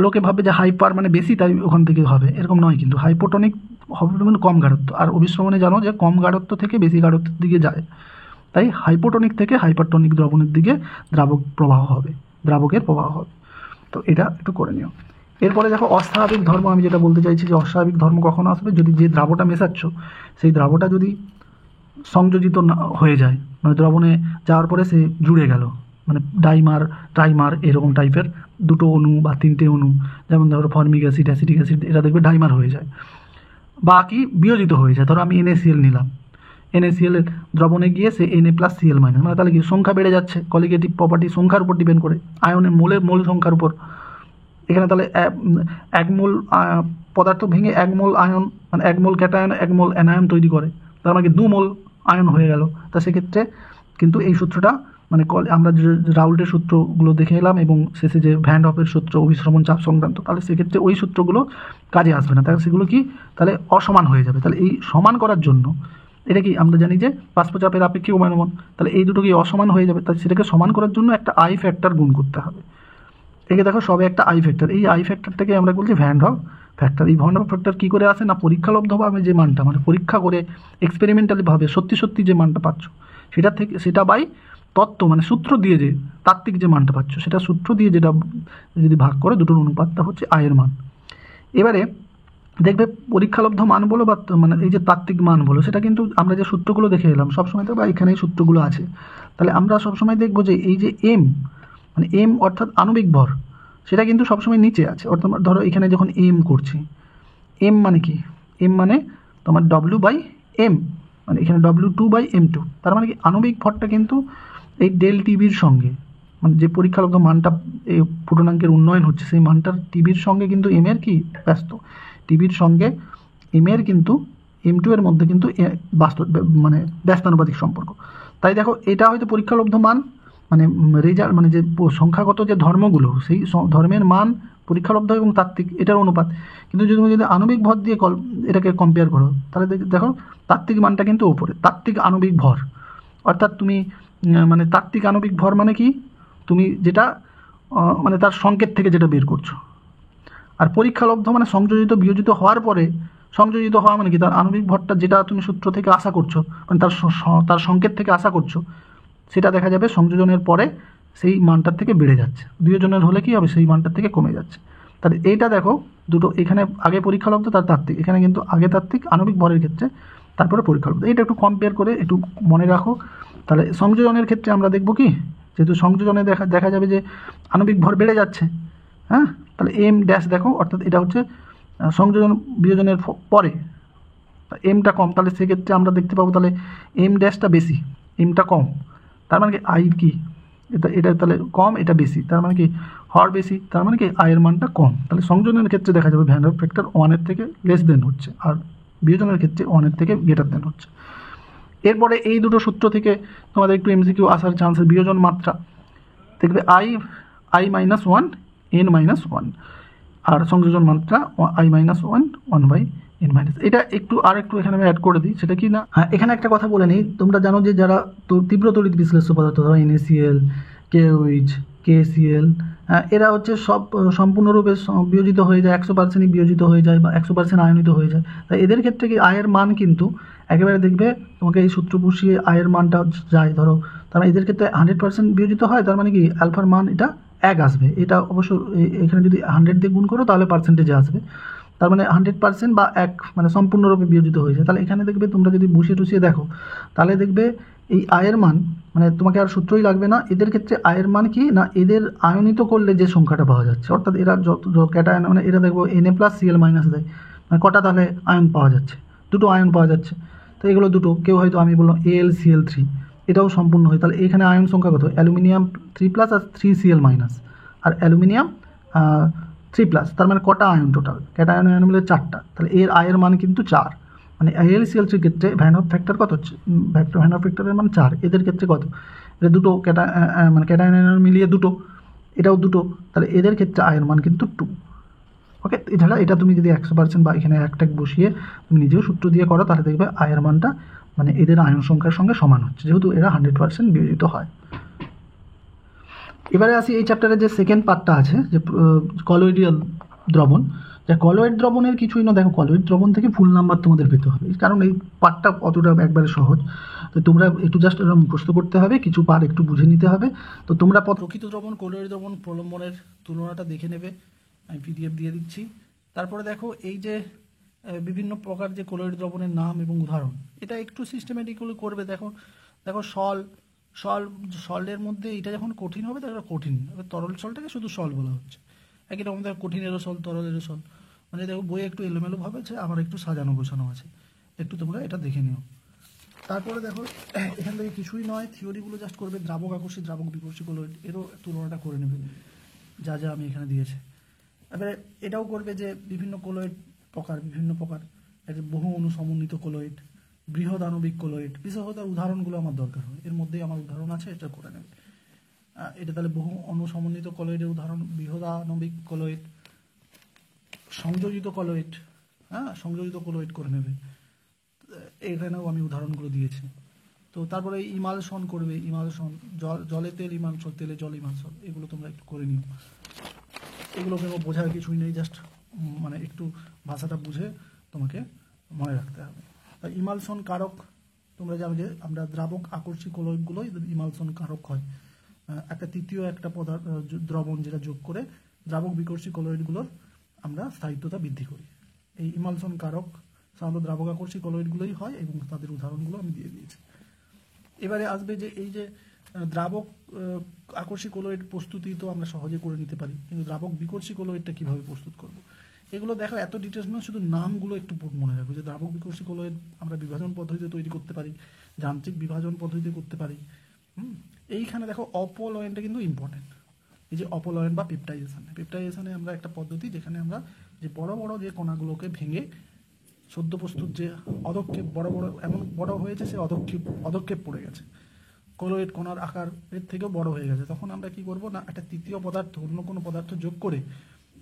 লোকে ভাবে যে হাইপার মানে বেশি তাই ওখান থেকে হবে, এরকম নয়। কিন্তু হাইপোটোনিক হবে মানে কম গাঢ়ত্ব, আর অভিস্রবণে জানো যে কম গাঢ়ত্ব থেকে বেশি গাঢ়ত্বের দিকে যায়, তাই হাইপোটোনিক থেকে হাইপারটোনিক দ্রবণের দিকে দ্রাবকের প্রবাহ হবে। তো এটা একটু করে নিও। এরপরে দেখো অস্বাভাবিক ধর্ম, আমি যেটা বলতে চাইছি যে অস্বাভাবিক ধর্ম কখনো আসবে যদি যে দ্রাবটা মেশাচ্ছ সেই দ্রাবটা যদি সংযোজিত না হয়ে যায়, মানে দ্রবণে যাওয়ার পরে সে জুড়ে গেল, মানে ডাইমার ট্রাইমার এরকম টাইপের দুটো অণু বা তিনটে অণু, যেমন ধরো ফর্মিক অ্যাসিড, অ্যাসিটিক অ্যাসিড, এটা দেখবে ডাইমার হয়ে যায়, বাকি বিয়োজিত হয়ে যায়। ধরো আমি NaCl নিলাম, NaCl এর দ্রবণে গিয়ে সে Na+Cl-, মানে তাহলে কি সংখ্যা বেড়ে যাচ্ছে, কলিগেটিভ প্রপার্টি সংখ্যার উপর ডিপেন্ড করে, আয়নের মোল সংখ্যার উপর। এখানে তাহলে 1 মোল পদার্থ ভেঙে 1 মোল আয়ন, মানে 1 মোল ক্যাটায়ন 1 মোল অ্যানায়ন তৈরি করে, তার মানে 2 মোল আয়ন হয়ে গেল। তা সেক্ষেত্রে কিন্তু এই সূত্রটা মানে আমরা যে রাউল্টের সূত্রগুলো দেখে এলাম এবং শেষে যে ভ্যান হফের সূত্র অভিস্রবণ চাপ সংক্রান্ত, তাহলে সেক্ষেত্রে ওই সূত্রগুলো কাজে আসবে না, তাহলে সেগুলো কি তাহলে অসমান হয়ে যাবে। তাহলে এই সমান করার জন্য এটা কি আমরা জানি যে বাষ্পচাপের আপেক্ষিক উপাদান, তাহলে এই দুটো কি অসমান হয়ে যাবে, তাহলে সেটাকে সমান করার জন্য একটা আই ফ্যাক্টর গুণ করতে হবে। একে দেখো সবে একটা আই ফ্যাক্টর, এই আই ফ্যাক্টরটাকে আমরা বলছি ভ্যান হফ ফ্যাক্টর। এই ভ্যান হফ ফ্যাক্টর কী করে আসে না, পরীক্ষালব্ধভাবে যে মানটা, মানে পরীক্ষা করে এক্সপেরিমেন্টালিভাবে সত্যি যে মানটা পাচ্ছ সেটা থেকে, সেটা বাই তত্ত্ব মানে সূত্র দিয়ে যে তাত্ত্বিক যে মানটা পাচ্ছ সেটা সূত্র দিয়ে যেটা যদি ভাগ করে দুটোর অনুপাতটা হচ্ছে আয়ের মান। এবারে দেখবে পরীক্ষালব্ধ মান বলো বা মানে এই যে তাত্ত্বিক মান বলো, সেটা কিন্তু আমরা যে সূত্রগুলো দেখে এলাম সবসময় তো বা এখানে এই সূত্রগুলো আছে, তাহলে আমরা সবসময় দেখবো যে এই যে এম, মানে এম অর্থাৎ আণবিক ভর, সেটা কিন্তু সবসময় নিচে আছে। অর্থাৎ ধরো এখানে যখন এম করছি, এম মানে কি, এম মানে তোমার W/m, মানে এখানে W2/m2, তার মানে কি আণবিক ভরটা কিন্তু এই ΔTBর সঙ্গে, মানে যে পরীক্ষালব্ধ মানটা এই পূর্ণাঙ্কের উন্নয়ন হচ্ছে সেই মানটার টিবির সঙ্গে কিন্তু এম এর কি ব্যস্ত, টিবির সঙ্গে এম এর কিন্তু M2 এর মধ্যে কিন্তু বাস্তব মানে ব্যস্তানুপাতিক সম্পর্ক। তাই দেখো এটা হয়তো পরীক্ষালব্ধ মান, মানে রেজাল্ট মানে যে সংখ্যাগত যে ধর্মগুলো সেই ধর্মের মান পরীক্ষালব্ধ এবং তাত্ত্বিক এটার অনুপাত। কিন্তু যদি তুমি আণবিক ভর দিয়ে এটাকে কম্পেয়ার করো তাহলে দেখো তাত্ত্বিক মানটা কিন্তু উপরে, তাত্ত্বিক আণবিক ভর, অর্থাৎ তুমি মানে তাত্ত্বিক আণবিক ভর মানে কি, তুমি যেটা মানে তার সংকেত থেকে যেটা বের করছো। আর পরীক্ষালব্ধ মানে সংযোজিত বিয়োজিত হওয়ার পরে, সংযোজিত হওয়া মানে কি তার আণবিক ভরটা যেটা তুমি সূত্র থেকে আশা করছো, মানে তার সংকেত থেকে আশা করছো, সেটা দেখা যাবে সংযোজনের পরে সেই মানটার থেকে বেড়ে যাচ্ছে, বিয়োজনের হলে কি হবে সেই মানটার থেকে কমে যাচ্ছে। তাহলে এইটা দেখো দুটো, এখানে আগে পরীক্ষালব্ধ তার তাত্ত্বিক, এখানে কিন্তু আগে তাত্ত্বিক আণবিক ভরের ক্ষেত্রে তারপরে পরীক্ষালব্ধ, এইটা একটু কম্পেয়ার করে একটু মনে রাখো। তাহলে সংযোজনের ক্ষেত্রে আমরা দেখব কি, যেহেতু সংযোজনে দেখা যাবে যে আণবিক ভর বেড়ে যাচ্ছে, হ্যাঁ, তাহলে এম ড্যাশ দেখো, অর্থাৎ এটা হচ্ছে সংযোজন বিয়োজনের পরে এমটা কম, তাহলে সেক্ষেত্রে আমরা দেখতে পাবো তাহলে এম ড্যাশটা বেশি, এমটা কম, তার মানে কি আই কি এটা তাহলে কম, এটা বেশি, তার মানে কি হর বেশি, তার মানে কি আয়ের মানটা কম। তাহলে সংযোজনের ক্ষেত্রে দেখা যাবে ভ্যান হফ ফ্যাক্টর 1-এর থেকে লেস দেন হচ্ছে, আর বিয়োজনের ক্ষেত্রে 1-এর থেকে গ্রেটার দেন হচ্ছে। এরপরে এই দুটো সূত্র থেকে তোমাদের একটু MCQ আসার চান্সের, বিয়োজন মাত্রা দেখবে I-1 N-1, আর সংযোজন মাত্রা I-1 1/n-, এটা একটু আর একটু এখানে আমি অ্যাড করে দিই, সেটা কি না, হ্যাঁ এখানে একটা কথা বলে নিই। তোমরা জানো যে যারা তীব্র তড়িৎ বিশ্লেষ্য পদার্থ ধরো NaCl, KOH, KCl, এরা হচ্ছে সম্পূর্ণরূপে বিয়োজিত হয়ে যায়, 100% বিয়োজিত হয়ে যায় বা 100% আয়নিত হয়ে যায়। তাই এদের ক্ষেত্রে কি আয়ের মান কিন্তু একেবারে দেখবে তোমাকে এই সূত্র বসিয়ে আয়ের মানটা যায় ধরো, তারা এদের ক্ষেত্রে 100% বিয়োজিত হয়, তার মানে কি আলফার মান এটা 1 আসবে। এটা অবশ্য এখানে যদি 100 দিয়ে গুণ করো তাহলে পার্সেন্টেজে আসবে, তার মানে 100% বা 1 মানে সম্পূর্ণরূপে বিয়োজিত হয়েছে। তাহলে এখানে দেখবে তোমরা যদি বসিয়ে টুসিয়ে দেখো তাহলে দেখবে এই আয়ের মান মানে তোমাকে আর সূত্রই লাগবে না। এদের ক্ষেত্রে আয়ের মান কি না, এদের আয়নিত করলে যে সংখ্যাটা পাওয়া যাচ্ছে, অর্থাৎ এরা যত ক্যাটায়ন মানে এরা দেখবো Na+Cl- দেয়, মানে কটা তাহলে আয়ন পাওয়া যাচ্ছে, দুটো আয়ন পাওয়া যাচ্ছে। তো এগুলো দুটো, কেউ হয়তো আমি বললাম AlCl3, এটাও সম্পূর্ণ হয়। তাহলে এখানে আয়ন সংখ্যা কত, অ্যালুমিনিয়াম 3+ আর 3Cl-, আর অ্যালুমিনিয়াম 3+, তার মানে কটা আয়ন টোটাল, ক্যাটায়ন আয়ন মিলে 4টা। তাহলে এর আয়ের মান কিন্তু 4, মানে AlCl3 ক্ষেত্রে ভ্যান অফ ফ্যাক্টর কত হচ্ছে, ভ্যান অফ ফ্যাক্টরের মান 4, এদের ক্ষেত্রে কত, এটা দুটো মানে ক্যাটায়ন আয়ন মিলিয়ে দুটো, এটাও দুটো, তাহলে এদের ক্ষেত্রে আয়ের মান কিন্তু 2। ওকে, এছাড়া এটা তুমি যদি 100% বা এখানে এক বসিয়ে তুমি নিজেও সূত্র দিয়ে করো, তাহলে দেখবে আয়ের মানটা মানে এদের আয়ন সংখ্যার সঙ্গে সমান হচ্ছে, যেহেতু এরা 100% বিয়োজিত হয়। এবারে আসি এই চ্যাপ্টারের যে সেকেন্ড পার্টটা আছে, যে কলয়েডিয়াল দ্রবণ। যা কলয়েড দ্রবণের কিছুই না, দেখো কলয়েড দ্রবণ থেকে ফুল নাম্বার তোমাদের পেতে হবে, কারণ এই পার্টটা অতটা একবারে সহজ। তো তোমরা একটু জাস্ট এটা মুখস্থ করতে হবে, কিছু পার্ট একটু বুঝে নিতে হবে। তো তোমরা প্রকৃত দ্রবণ, কলয়েড দ্রবণ, প্রলম্বনের তুলনাটা দেখে নেবে, আমি PDF দিয়ে দিচ্ছি। তারপরে দেখো এই যে বিভিন্ন প্রকার যে কলয়েড দ্রবণের নাম এবং উদাহরণ, এটা একটু সিস্টেমেটিক্যালি করবে। দেখো দেখো সল্টের মধ্যে এটা যখন কঠিন হবে তখন কঠিন, এবার তরল সলটাকে শুধু সল বলা হচ্ছে। একই রকম দেখো কঠিন এরোসল, তরল এরোসল, মানে দেখো বইয়ে একটু এলোমেলো ভাবে আছে, আমার একটু সাজানো গোছানো আছে, একটু তোমরা এটা দেখে নিও। তারপরে দেখো এখান থেকে কিছুই নয়, থিওরিগুলো জাস্ট করবে, দ্রাবক আকর্ষী, দ্রাবক বিকর্ষী কলয়েড, এরও তুলনাটা করে নেবে যা যা আমি এখানে দিয়েছি। এবারে এটাও করবে যে বিভিন্ন কলয়েড প্রকার, বিভিন্ন প্রকার, বহু অণু সমন্বিত কলয়েড, বৃহৎ আণবিক কলয়েড, বিশেষত উদাহরণগুলো আমার দরকার হয়, এর মধ্যেই আমার উদাহরণ আছে, এটা করে নেবে। এটা তাহলে বহু অণু সমন্বিত কলয়েডের উদাহরণ, বৃহৎ আণবিক কলয়েড, সংযোজিত কলয়েড, হ্যাঁ সংযোজিত কলয়েড করে নেবে, এখানেও আমি উদাহরণগুলো দিয়েছি। তো তারপরে ইমালশন করবে, ইমালশন, জলে তেল ইমালশন, তেলে জল ইমালশন, এগুলো তোমরা একটু করে নিও। এগুলো কোনো বোঝার কিছুই নেই, জাস্ট মানে একটু ভাষাটা বুঝে তোমাকে মনে রাখতে হবে। ইমালশন কারক, তোমরা জানো যে আমরা দ্রাবক আকর্ষী কলয়েডগুলোই ইমালশন কারক হয়, একটা তৃতীয় একটা পদার্থ দ্রবণ যেটা যোগ করে দ্রাবক বিকর্ষী কলয়েডগুলোর আমরা স্থায়িত্বতা বৃদ্ধি করি। এই ইমালশন কারক সাধারণত দ্রাবক আকর্ষী কলয়েডগুলোই হয়, এবং তাদের উদাহরণগুলো আমি দিয়ে দিয়েছি। এবারে আসবে যে এই যে দ্রাবক আকর্ষী কলয়েড প্রস্তুতি তো আমরা সহজে করে নিতে পারি, কিন্তু দ্রাবক বিকর্ষী কলয়েডটা কীভাবে প্রস্তুত করব, এগুলো দেখো এত ডিটেলস নয়, শুধু নামগুলো একটু মনে রাখবো, যে দ্রাবক বিকর্ষী কলয়েড আমরা বিভাজন পদ্ধতিতে তৈরি করতে পারি, যান্ত্রিক বিভাজন পদ্ধতিতে করতে পারি। এইখানে দেখো অপলয়নটা কিন্তু ইম্পর্টেন্ট, এই যে অপলয়ন বা পেপটাইজেশনে আমরা একটা পদ্ধতি, যেখানে আমরা যে বড় বড় যে কণাগুলোকে ভেঙে সদ্য প্রস্তুত যে অধক্ষেপ, বড় বড় এমন বড় হয়েছে, সে অধক্ষেপ পড়ে গেছে, কলয়েড কণার আকার এর থেকেও বড় হয়ে গেছে, তখন আমরা কি করব না, একটা তৃতীয় পদার্থ, অন্য কোনো পদার্থ যোগ করে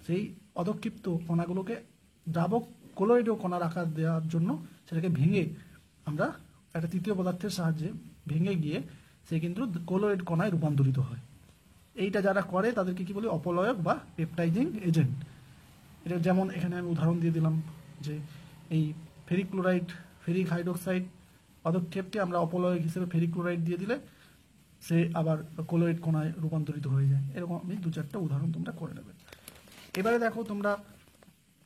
সেই অধক্ষিপ্ত কণাগুলোকে দ্রাবক কলয়েডীয় কণার আকার দেওয়ার জন্য সেটাকে ভেঙে আমরা একটা তৃতীয় পদার্থের সাহায্যে ভেঙে গিয়ে সে কিন্তু কলয়েড কণায় রূপান্তরিত হয়। এইটা যারা করে তাদেরকে কি বলি, অপলয়ক বা পেপটাইজিং এজেন্ট। এটা যেমন এখানে আমি উদাহরণ দিয়ে দিলাম, যে এই ফেরিক ক্লোরাইড, ফেরিক হাইড্রোক্সাইড পদক্ষেপকে আমরা অপলয়ক হিসেবে ফেরিক ক্লোরাইড দিয়ে দিলে সে আবার কলয়েড কণায় রূপান্তরিত হয়ে যায়। এরকম আমি 2-4টা উদাহরণ তোমরা করে নেবে। এবারে দেখো তোমরা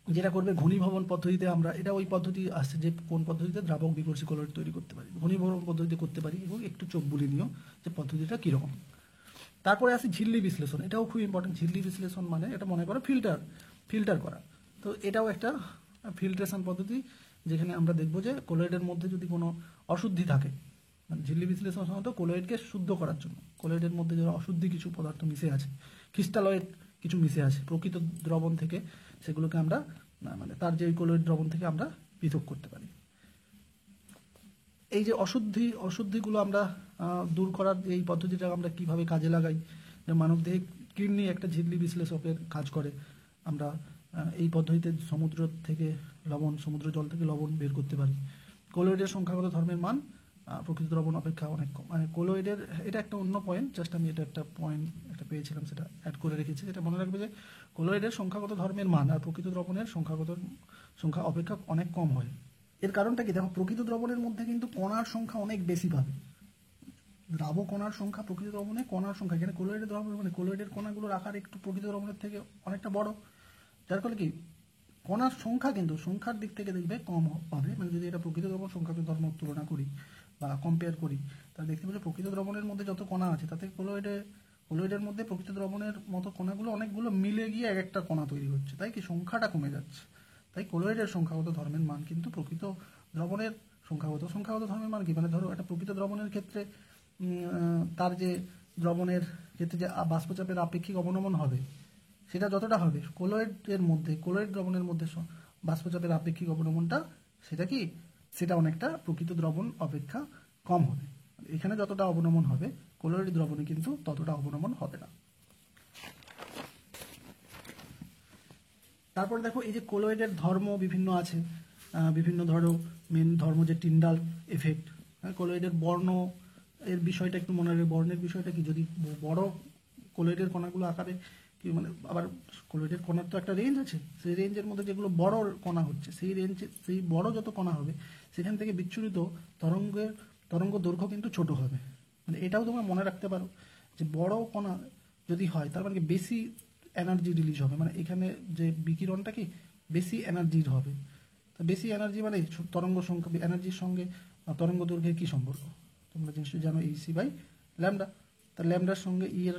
যেটা করবে, ঘনীভবন পদ্ধতিতে আমরা, এটা ওই পদ্ধতি আসছে যে কোন পদ্ধতিতে দ্রাবক বিকর্ষী কলয়েড তৈরি করতে পারি, ঘনীভবন পদ্ধতিতে করতে পারি, এবং একটু চোখ বুলিয়ে নিও যে পদ্ধতিটা কীরকম। তারপরে আসি ঝিল্লি বিশ্লেষণ, এটাও খুব ইম্পর্টেন্ট। ঝিল্লি বিশ্লেষণ মানে এটা মনে করো ফিল্টার করা। তো এটাও একটা ফিল্ট্রেশন পদ্ধতি, যেখানে আমরা দেখব যে কলয়েডের মধ্যে যদি কোনো অশুদ্ধি থাকে, মানে ঝিল্লি বিশ্লেষণ সাধারণত কলয়েডকে শুদ্ধ করার জন্য, কলয়েডের মধ্যে যারা অশুদ্ধি কিছু পদার্থ মিশে আছে, ক্রিস্টালয়েড কিছু মিশে আছে প্রকৃত দ্রবণ থেকে, সেগুলোকে আমরা মানে তার যে কলয়েড দ্রবণ থেকে আমরা পৃথক করতে পারি। এই যে অশুদ্ধিগুলো আমরা দূর করার এই পদ্ধতিটা আমরা কিভাবে কাজে লাগাই, যে মানবদেহে কিডনি একটা ঝিল্লি বিশ্লেষকের কাজ করে, আমরা এই পদ্ধতিতে সমুদ্র জল থেকে লবণ বের করতে পারি। কলয়েডের সংখ্যাগত ধর্মের মান প্রকৃত দ্রবণ অপেক্ষা অনেক কম, মানে কলয়েডের, এটা একটা অন্য পয়েন্ট, জাস্ট আমি এটা একটা পয়েন্ট একটা পেয়েছিলাম, সেটা অ্যাড করে রেখেছি। যেটা মনে রাখবে যে কলয়েডের সংখ্যাগত ধর্মের মান আর প্রকৃত দ্রবণের সংখ্যা অপেক্ষা অনেক কম হয়। এর কারণটা কি, দেখো প্রকৃত দ্রবণের মধ্যে কিন্তু কণার সংখ্যা অনেক বেশি পাবে, দ্রাবক কণার সংখ্যা প্রকৃত দ্রবণে কণার সংখ্যা, এখানে কলয়েডের দ্রবণ মানে কলয়েডের কণাগুলোর আকার একটু প্রকৃত দ্রবণের থেকে অনেকটা বড়, যার ফলে কি কণার সংখ্যা কিন্তু সংখ্যার দিক থেকে দেখবে কম পাবে, মানে যদি এটা প্রকৃত দ্রবণ সংখ্যাকে ধর্ম তুলনা করি, বা বা কম্পেয়ার করি, তাহলে দেখতে পাচ্ছি প্রকৃত দ্রবণের মধ্যে যত কণা আছে তাতে কোলয়েডের মধ্যে প্রকৃত দ্রবণের মতো কণাগুলো অনেকগুলো মিলে গিয়ে এক একটা কণা তৈরি হচ্ছে, তাই কি সংখ্যাটা কমে যাচ্ছে। তাই কোলয়েডের সংখ্যাগত ধর্মের মান কিন্তু প্রকৃত দ্রবণের সংখ্যাগত ধর্মের মান কি, মানে ধরো একটা প্রকৃত দ্রবণের ক্ষেত্রে তার যে দ্রবণের ক্ষেত্রে যে বাষ্পচাপের আপেক্ষিক অবনমন হবে সেটা যতটা হবে কোলয়েড দ্রবণের মধ্যে বাষ্পচাপের আপেক্ষিক অবনমনটা সেটা অনেকটা প্রকৃত দ্রবণ অপেক্ষা কম হবে। এখানে যতটা অবনমন হবে কোলয়েড দ্রবণে কিন্তু ততটা অবনমন হবে না। তারপর দেখো এই যে কোলয়েডের ধর্ম বিভিন্ন আছে, বিভিন্ন ধরো মেন ধর্ম যে টিন্ডাল এফেক্ট, কোলয়েডের বর্ণ এর বিষয়টা একটু মনে রাখবে। বর্ণের বিষয়টা কি, যদি বড় কোলয়েডের কণাগুলো আকারে কি, মানে আবার কোলয়েডের কণার তো একটা রেঞ্জ আছে, সেই রেঞ্জের মধ্যে যেগুলো বড় কণা হচ্ছে সেই বড় যত কণা হবে সেখান থেকে বিচ্ছুরিত তরঙ্গ দৈর্ঘ্য কিন্তু ছোট হবে। মানে এটাও তোমরা মনে রাখতে পারো যে বড় কণা যদি হয় তার মানে বেশি এনার্জি রিলিজ হবে, মানে এখানে যে বিকিরণটা কি বেশি এনার্জির হবে। তো বেশি এনার্জি মানে তরঙ্গ সংখ্যা, এনার্জির সঙ্গে তরঙ্গ দৈর্ঘ্যের কি সম্পর্ক তোমরা নিশ্চয়ই জানো, ইসি বাই ল্যামডা। তার ল্যামডার সঙ্গে ই এর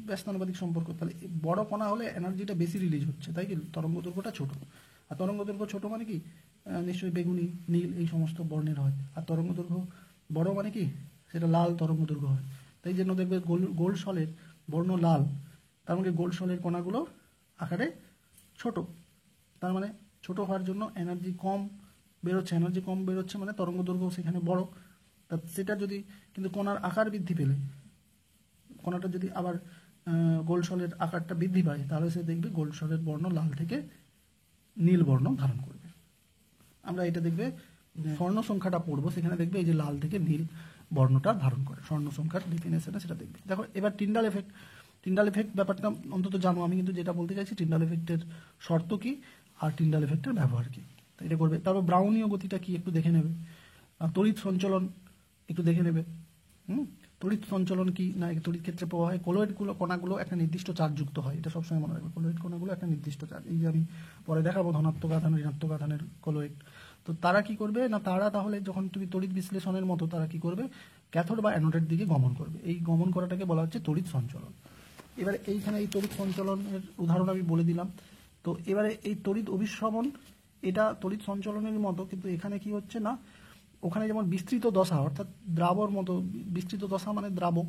ব্যস্তানুপাতিক সম্পর্ক। তাহলে বড় কণা হলে এনার্জিটা বেশি রিলিজ হচ্ছে, তাই কি তরঙ্গ দৈর্ঘ্যটা ছোট। আর তরঙ্গ দৈর্ঘ্য ছোট মানে কি নিশ্চয়ই বেগুনি, নীল এই সমস্ত বর্ণের হয়। আর তরঙ্গ দৈর্ঘ্য বড় মানে কি সেটা লাল তরঙ্গ দৈর্ঘ্য হয়। তাই জন্য দেখবে গোল্ড সলের বর্ণ লাল, তার মানে গোল্ড সলের কণাগুলো আকারে ছোট। তার মানে ছোট হওয়ার জন্য এনার্জি কম বেরোচ্ছে মানে তরঙ্গ দৈর্ঘ্য সেখানে বড়। তা সেটা যদি কিন্তু কণার আকার বৃদ্ধি পেলে, কণাটা যদি আবার গোল্ড সলের আকারটা বৃদ্ধি পায় তাহলে সে দেখবে গোল্ড সলের বর্ণ লাল থেকে নীল বর্ণ ধারণ করবে। আমরা এটা দেখবে স্বর্ণ সংখ্যাটা পড়বো, সেখানে দেখবে এই যে লাল থেকে নীল বর্ণটা ধারণ করে, স্বর্ণ সংখ্যার ডিফিনেশনে সেটা দেখবে। দেখো এবার টিন্ডাল এফেক্ট ব্যাপারটা অন্তত জানো, আমি কিন্তু যেটা বলতে চাইছি টিন্ডাল এফেক্টের শর্ত কি আর টিন্ডাল এফেক্টের ব্যবহার কি এটা করবে। তারপর ব্রাউনীয় গতিটা কি একটু দেখে নেবে, তড়িৎ সঞ্চালন একটু দেখে নেবে। তড়িৎ সঞ্চালন কি না, তড়িৎ ক্ষেত্রে প্রবাহে কোলয়েডগুলো কণাগুলো একটা নির্দিষ্ট চার্জযুক্ত হয়, এটা সবসময় মনে রাখবে। কোলয়েড কণাগুলো একটা নির্দিষ্ট চার্জ, এই যে আমি পরে দেখাবো ধনাত্মক আধান ঋণাত্মক আধানের কোলয়েড। তো তারা কি করবে না, তারা তাহলে যখন তুমি তড়িৎ বিশ্লেষণের মতো তারা কি করবে ক্যাথোড বা অ্যানোডের দিকে গমন করবে। এই গমন করাটাকে বলা হচ্ছে তড়িৎ সঞ্চালন। এবারে এইখানে এই তড়িৎ সঞ্চালনের উদাহরণ আমি বলে দিলাম। তো এবারে এই তড়িৎ অভিশ্রবণ এটা তড়িৎ সঞ্চালনের মতো, কিন্তু এখানে কি হচ্ছে না, ওখানে যেমন বিস্তৃত দশা অর্থাৎ দ্রাবর মতো, বিস্তৃত দশা মানে দ্রাবক,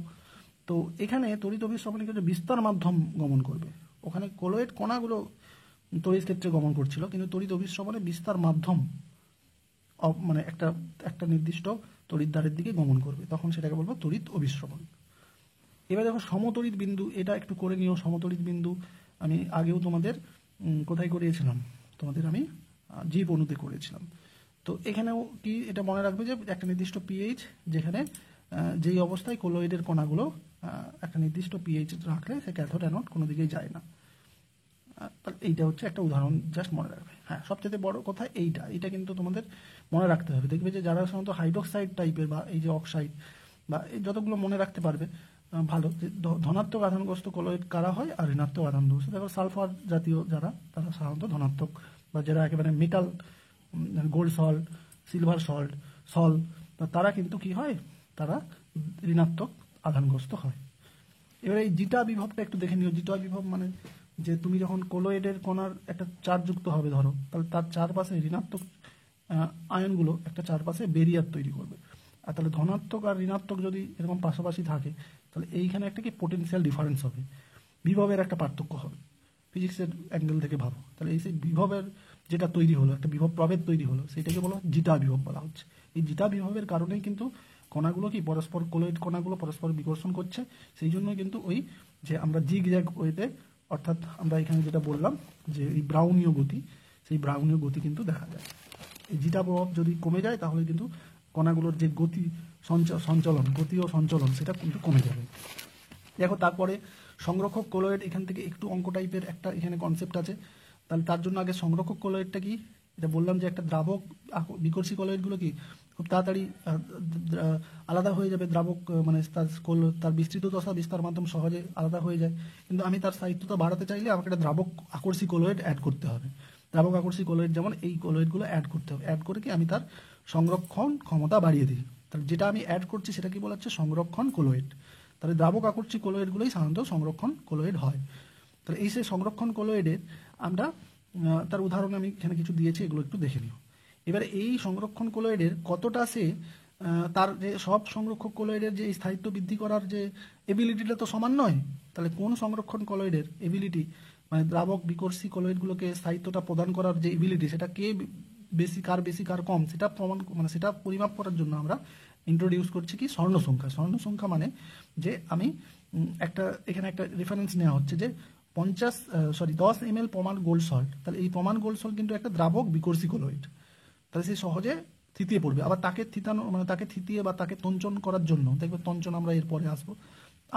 তো এখানে তড়িৎ অভিশ্রবণে কিন্তু বিস্তার মাধ্যম গমন করবে। ওখানে কোলয়েড কণাগুলো তড়িৎ ক্ষেত্রে গমন করছিল, কিন্তু তড়িৎ অভিশ্রবণে বিস্তার মাধ্যম মানে একটা নির্দিষ্ট তড়িৎদ্বারের দিকে গমন করবে, তখন সেটাকে বলবো তড়িৎ অভিশ্রবণ। এবার দেখো সমতড়িৎ বিন্দু, এটা একটু করে নিও। সমতড়িৎ বিন্দু আমি আগেও তোমাদের কোথায় করিয়েছিলাম, তোমাদের আমি জীব অণুতে করেছিলাম। তো এখানেও কি এটা মনে রাখবে যে একটা নির্দিষ্ট পিএইচ, যেখানে যেই অবস্থায় কোলয়েডের কণাগুলো একটা নির্দিষ্ট পিএইচ রাখলে সে ক্যাথোড অ্যানোড কোনো দিকেই যায় না। এইটা হচ্ছে একটা উদাহরণ, জাস্ট মনে রাখবে। হ্যাঁ, সবচেয়ে বড় কথা এইটা কিন্তু তোমাদের মনে রাখতে হবে। দেখবে যে যারা সাধারণত হাইড্রোক্সাইড টাইপের বা এই যে অক্সাইড বা এই যতগুলো মনে রাখতে পারবে ভালো, যে ধনাত্মক আধানগ্রস্ত কোলয়েড কারা হয় আর ঋণাত্মক আধানগ্রস্ত। দেখো সালফার জাতীয় যারা, তারা সাধারণত ধনাত্মক, বা যারা একেবারে মেটাল, গোল্ড সল্ট, সিলভার সল, তারা কিন্তু কি হয়, তারা ঋণাত্মক আধানগ্রস্ত হয়। এবার এই জিটা বিভবটা একটু দেখে নিও। জিটা বিভব মানে যে তুমি যখন কোলয়েডের কণার একটা চার্জ যুক্ত হবে ধরো, তাহলে তার চারপাশে ঋণাত্মক আয়নগুলো একটা চারপাশে বেরিয়ার তৈরি করবে। আর তাহলে ধনাত্মক আর ঋণাত্মক যদি এরকম পাশাপাশি থাকে তাহলে এইখানে একটা কি পোটেনশিয়াল ডিফারেন্স হবে, বিভবের একটা পার্থক্য হবে। ফিজিক্সের অ্যাঙ্গেল থেকে ভাবো, তাহলে এই সেই বিভবের যেটা তৈরি হলো, একটা বিভব প্রভেদ তৈরি হলো, সেটাকে বলা জিটা বিভব বলা হচ্ছে। এই জিটা বিভবের কারণেই কিন্তু কণাগুলো কি পরস্পর, কোলয়েড কণাগুলো পরস্পর বিকর্ষণ করছে। সেই জন্য কিন্তু ওই যে আমরা জিগ জ্যাগ ওয়েতে, অর্থাৎ আমরা এখানে যেটা বললাম যে এই ব্রাউনীয় গতি, সেই ব্রাউনীয় গতি কিন্তু দেখা যায়। এই জিটা প্রভাব যদি কমে যায় তাহলে কিন্তু কণাগুলোর যে গতি সঞ্চালন, গতি ও সঞ্চালন সেটা কিন্তু কমে যাবে। দেখো তারপরে সংরক্ষক কোলয়েড, এখান থেকে একটু অঙ্ক টাইপের একটা এখানে কনসেপ্ট আছে। তাহলে তার জন্য আগে সংরক্ষক কোলয়েডটা কি, এটা বললাম যে একটা দ্রাবক বিকর্ষী কোলয়েডগুলো কি খুব তাড়াতাড়ি আলাদা হয়ে যাবে, দ্রাবক মানে তার বিস্তৃত দশা বিস্তার মাধ্যম সহজে আলাদা হয়ে যায়। কিন্তু আমি তার স্থায়িত্বতা বাড়াতে চাইলে আমাকে একটা দ্রাবক আকর্ষী কোলয়েড অ্যাড করতে হবে। দ্রাবক আকর্ষী কোলয়েড যেমন এই কোলয়েডগুলো অ্যাড করতে হবে, অ্যাড করে কি আমি তার সংরক্ষণ ক্ষমতা বাড়িয়ে দিই। তাহলে যেটা আমি অ্যাড করছি সেটা কি বলা হচ্ছে সংরক্ষণ কোলোয়েড। তাহলে দ্রাবক আকর্ষী কোলোয়েডগুলোই সাধারণত সংরক্ষণ কোলোয়েড হয়। তাহলে এই সেই সংরক্ষণ কোলোয়েডের আমরা তার উদাহরণ আমি এখানে কিছু দিয়েছি, এগুলো একটু দেখে নিও। এবারে এই সংরক্ষণ কোলোয়েডের কতটা সে তার যে সব সংরক্ষক কোলোয়েডের যে স্থায়িত্ব বৃদ্ধি করার যে এবিলিটিটা তো সমান নয়। তাহলে কোন সংরক্ষণ কোলোয়েডের এবিলিটি মানে দ্রাবক বিকর্ষী কোলোয়েডগুলোকে স্থায়িত্বটা প্রদান করার যে এবিলিটি সেটা কে বেশি কার কম সেটা প্রমাণ মানে সেটা পরিমাপ করার জন্য আমরা ইন্ট্রোডিউস করছি কি স্বর্ণ সংখ্যা। স্বর্ণ সংখ্যা মানে যে আমি এখানে একটা রেফারেন্স নেওয়া হচ্ছে যে 10 ml প্রমাণ গোল্ড সল্ট। তাহলে এই প্রমাণ গোল্ড সল্ট কিন্তু একটা দ্রাবক বিকর্ষী কোলোয়েড। তাহলে সে সহজে থিতিয়ে পড়বে। আবার তাকে থিতানো মানে তাকে থিতিয়ে বা তাকে তঞ্চন করার জন্য দেখবে তঞ্চন আমরা এরপরে আসবো,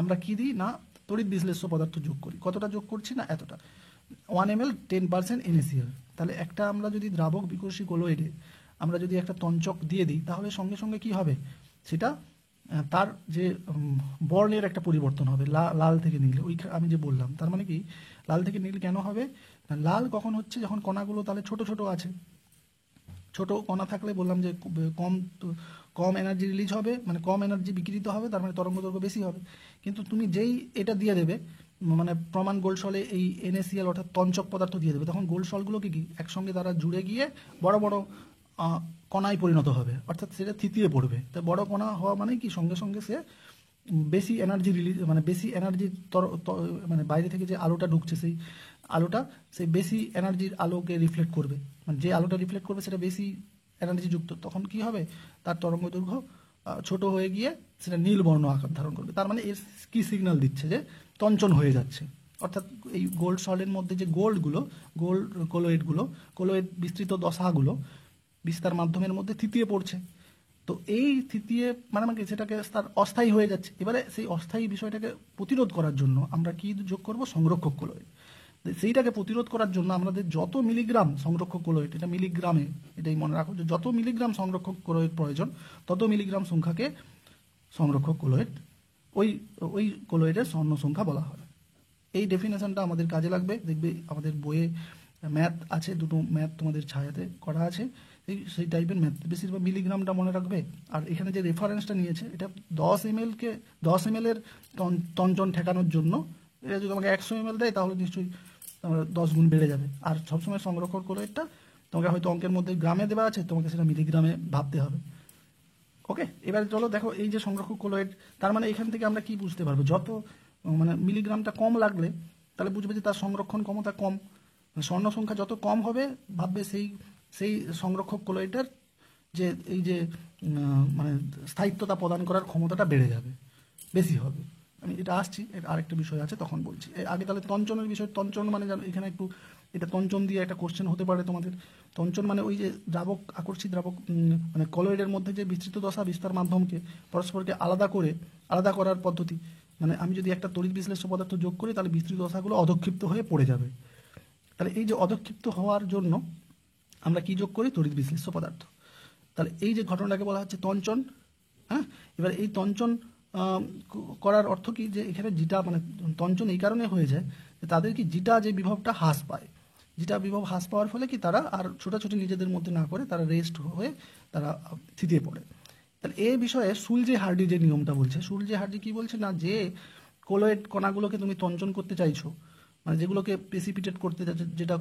আমরা কি দিই না তড়িৎ বিশ্লেষ্য পদার্থ যোগ করি। কতটা যোগ করছি না এতটা 1 ml 10% NaCl। তাহলে একটা আমরা যদি দ্রাবক বিকর্ষী কোলোয়েডে আমরা যদি একটা তঞ্চক দিয়ে দিই তাহলে সঙ্গে সঙ্গে কি হবে সেটা তার যে বর্ণের একটা পরিবর্তন হবে, লাল থেকে নীল। ওই আমি যে বললাম তার মানে কি লাল থেকে নীল কেন হবে, লাল কখন হচ্ছে যখন কণাগুলো তাহলে ছোট ছোট আছে। ছোট কণা থাকলে বললাম যে কম এনার্জি রিলিজ হবে, মানে কম এনার্জি বিকিরিত হবে, তার মানে তরঙ্গ দৈর্ঘ্য বেশি হবে। কিন্তু তুমি যেই এটা দিয়ে দেবে মানে প্রমাণ গোল্ড সলে এই NaCl অর্থাৎ তঞ্চক পদার্থ দিয়ে দেবে, তখন গোল্ড সলগুলো কি একসঙ্গে তারা জুড়ে গিয়ে বড় বড় কণায় পরিণত হবে, অর্থাৎ সেটা থিতিয়ে পড়বে। তো বড় কণা হওয়া মানে কি সঙ্গে সঙ্গে সে বেশি এনার্জি রিলিজ মানে বেশি এনার্জি মানে বাইরে থেকে যে আলোটা ঢুকছে সেই আলোটা সেই বেশি এনার্জির আলোকে রিফ্লেক্ট করবে, মানে যে আলোটা রিফ্লেক্ট করবে সেটা বেশি এনার্জি যুক্ত। তখন কি হবে তার তরঙ্গ দৈর্ঘ্য ছোট হয়ে গিয়ে সেটা নীল বর্ণ আকার ধারণ করবে। তার মানে এর কি সিগন্যাল দিচ্ছে যে তঞ্চন হয়ে যাচ্ছে। অর্থাৎ এই গোল্ড সলের মধ্যে যে গোল্ড কোলোয়েড বিস্তৃত দশাগুলো বিস্তার মাধ্যমের মধ্যে থিতিয়ে পড়ছে। তো এই থিতিয়ে মানে সেটাকে তার অস্থায়ী হয়ে যাচ্ছে। এবারে সেই অস্থায়ী বিষয়টাকে প্রতিরোধ করার জন্য আমরা কি যোগ করব সংরক্ষক কোলোয়েড। সেইটাকে প্রতিরোধ করার জন্য আমাদের যত মিলিগ্রাম সংরক্ষক কোলোয়েড, এটা মিলিগ্রামে এটাই মনে রাখো যে যত মিলিগ্রাম সংরক্ষক কোলোয়েড প্রয়োজন তত মিলিগ্রাম সংখ্যাকে সংরক্ষক কোলোয়েড ওই কোলোয়েডের স্বর্ণ সংখ্যা বলা হয়। এই ডেফিনেশনটা আমাদের কাজে লাগবে। দেখবে আমাদের বইয়ে ম্যাথ আছে, দুটো ম্যাথ তোমাদের ছায়াতে করা আছে, সেই টাইপের ম্যাথ। বেশিরভাগ মিলিগ্রামটা মনে রাখবে। আর এখানে যে রেফারেন্সটা নিয়েছে এটা 10 ml এর তঞ্চন ঠেকানোর জন্য। এটা যদি আমাকে 100 ml দেয় তাহলে নিশ্চয়ই 10 গুণ বেড়ে যাবে। আর সবসময় সংরক্ষণ কোলোয়েডটা তোমাকে হয়তো অঙ্কের মধ্যে গ্রামে দেওয়া আছে, তোমাকে সেটা মিলিগ্রামে ভাবতে হবে। ওকে, এবারে চলো দেখো এই যে সংরক্ষক কোলোয়েড, তার মানে এখান থেকে আমরা কি বুঝতে পারবো, যত মানে মিলিগ্রামটা কম লাগলে তাহলে বুঝবে যে তার সংরক্ষণ ক্ষমতা কম। স্বর্ণ সংখ্যা যত কম হবে ভাববে সেই সংরক্ষক কোলোয়েডের যে এই যে মানে স্থায়িত্বতা প্রদান করার ক্ষমতাটা বেড়ে যাবে, বেশি হবে। আমি এটা আসছি, আরেকটা বিষয় আছে তখন বলছি। আগে তাহলে তঞ্চনের বিষয়। তঞ্চন মানে এখানে একটু এটা তঞ্চন দিয়ে একটা কোশ্চেন হতে পারে তোমাদের। তঞ্চন মানে ওই যে দ্রাবক আকর্ষী দ্রাবক মানে কলোয়েডের মধ্যে যে বিস্তৃত দশা বিস্তার মাধ্যমকে পরস্পরকে আলাদা করার পদ্ধতি। মানে আমি যদি একটা তড়িৎ বিশ্লেষ্য পদার্থ যোগ করি তাহলে বিস্তৃত দশাগুলো অধক্ষিপ্ত হয়ে পড়ে যাবে। তাহলে এই যে অধক্ষিপ্ত হওয়ার জন্য আমরা কি যোগ করি, তড়িৎ বিশ্লেষ্য পদার্থ। তাহলে এই যে ঘটনাটাকে বলা হচ্ছে তঞ্চন। হ্যাঁ, এবার এই তঞ্চন করার অর্থ কি যে এখানে জিটা মানে তঞ্চন এই কারণে হয়ে যায় যে তাদের কি জিটা যে বিভবটা হ্রাস পায়। জিটা বিভব হ্রাস পাওয়ার ফলে কি তারা আর ছোটাছুটি নিজেদের মধ্যে না করে তারা রেস্ট হয়ে তারা থিতিয়ে পড়ে। তাহলে এই বিষয়ে সুলজে হার্ডি যে নিয়মটা বলছে, সুলজে হার্ডি কি বলছে না যে কোলোয়েড কণাগুলোকে তুমি তঞ্চন করতে চাইছো, মানে যেগুলোকে প্রেসিপিটেট করতে যেটা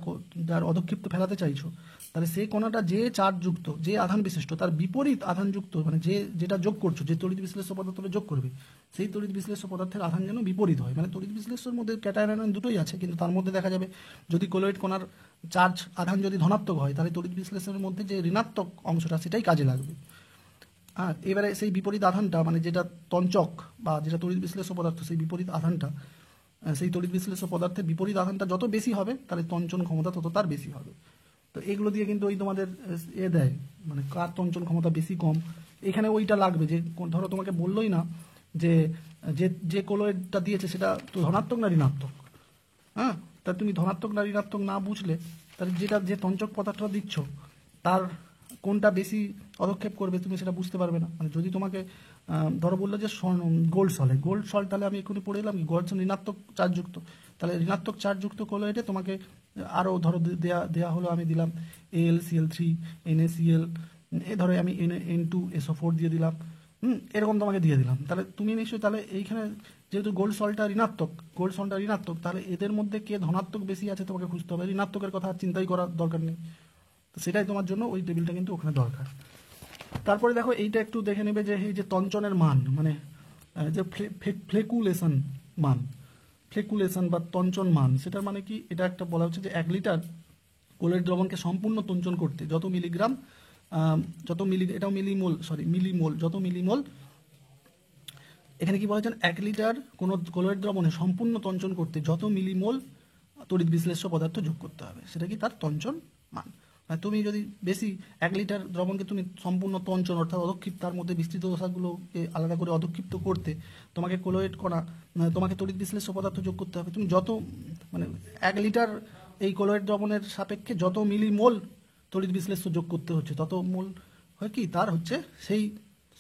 যার অধক্ষিপ্ত ফেলাতে চাইছো, তাহলে সেই কণাটা যে চার্জযুক্ত যে আধান বিশিষ্ট তার বিপরীত আধানযুক্ত মানে যেটা যোগ করছো, যে তড়িৎ বিশ্লেষ্য পদার্থটা যোগ করবে সেই তড়িৎ বিশ্লেষ্য পদার্থের আধান যেন বিপরীত হয়। মানে তড়িৎ বিশ্লেষ্যের মধ্যে ক্যাটায়ন আয়ন দুটোই আছে, কিন্তু তার মধ্যে দেখা যাবে যদি কোলোয়েড কণার চার্জ আধান যদি ধনাত্মক হয় তাহলে তড়িৎ বিশ্লেষণের মধ্যে যে ঋণাত্মক অংশটা সেটাই কাজে লাগবে। হ্যাঁ, এবারে সেই বিপরীত আধানটা মানে যেটা তঞ্চক বা যেটা তড়িৎ বিশ্লেষ্য পদার্থ সেই বিপরীত আধানটা সেই তড়িৎ বিশ্লেষ্য পদার্থের বিপরীত আধানটা যত বেশি হবে তাহলে তঞ্চন ক্ষমতা তত তার বেশি হবে। তো এগুলো দিয়ে কিন্তু ওই তোমাদের দেয় মানে কার তঞ্চন ক্ষমতা বেশি কম, এখানে ওইটা লাগবে। যে ধরো তোমাকে বললোই না যে যে কোলোয়েডটা দিয়েছে সেটা তো ধনাত্মক না ঋণাত্মক। হ্যাঁ, তা তুমি ধনাত্মক না ঋণাত্মক না বুঝলে তাহলে যে তঞ্চক পদার্থটা দিচ্ছ তার কোনটা বেশি পদক্ষেপ করবে তুমি সেটা বুঝতে পারবে না। মানে যদি তোমাকে ধরো বললো যে গোল্ড সল্ট, তাহলে আমি এক্ষুনি পড়ে এলাম গোল্ড ঋণাত্মক চার্জযুক্ত, তাহলে ঋণাত্মক চার্জযুক্ত কোলোয়েডে তোমাকে আরও ধরো দেয়া হলো আমি দিলাম AlCl3 NaCl, ধরো আমি N2SO4 দিয়ে দিলাম, এরকম তোমাকে দিয়ে দিলাম। তাহলে তুমি নিশ্চয়ই তাহলে এইখানে যেহেতু গোল্ড সল্টটা ঋণাত্মক, তাহলে এদের মধ্যে কে ধনাত্মক বেশি আছে তোমাকে খুঁজতে হবে। ঋণাত্মকের কথা আর চিন্তাই করার দরকার নেই। তো সেটাই তোমার জন্য ওই টেবিলটা কিন্তু ওখানে দরকার। তারপরে দেখো এইটা একটু দেখে নেবে যে এই যে তঞ্চনের মান, মানে যে ফ্লেকুলেশন বা তঞ্চন মান, সেটার মানে কি? এটা একটা বলা হচ্ছে যে 1 লিটার কোলের দ্রবণকে সম্পূর্ণ তঞ্চন করতে যত মিলিগ্রাম এটাও মিলিমোল, যত মিলিমোল, এখানে কি বলেছেন 1 লিটার কোনো কোলের দ্রবণে সম্পূর্ণ তঞ্চন করতে যত মিলিমোল তড়িৎ বিশ্লেষ্য পদার্থ যোগ করতে হবে, সেটা কি তার তঞ্চন মান। মানে তুমি যদি বেশি 1 লিটার দ্রবণকে তুমি সম্পূর্ণ তঞ্চন অর্থাৎ অধক্ষিপ্ত, তার মধ্যে বিস্তৃত দশাগুলোকে আলাদা করে অধক্ষিপ্ত করতে তোমাকে কোলোয়েড করা, তোমাকে তড়িৎ বিশ্লেষ্য পদার্থ যোগ করতে হবে। তুমি যত মানে 1 লিটার এই কোলোয়েড দ্রবণের সাপেক্ষে যত মিলিমোল তড়িৎ বিশ্লেষ্য যোগ করতে হচ্ছে, তত মোল হয় কি তার হচ্ছে সেই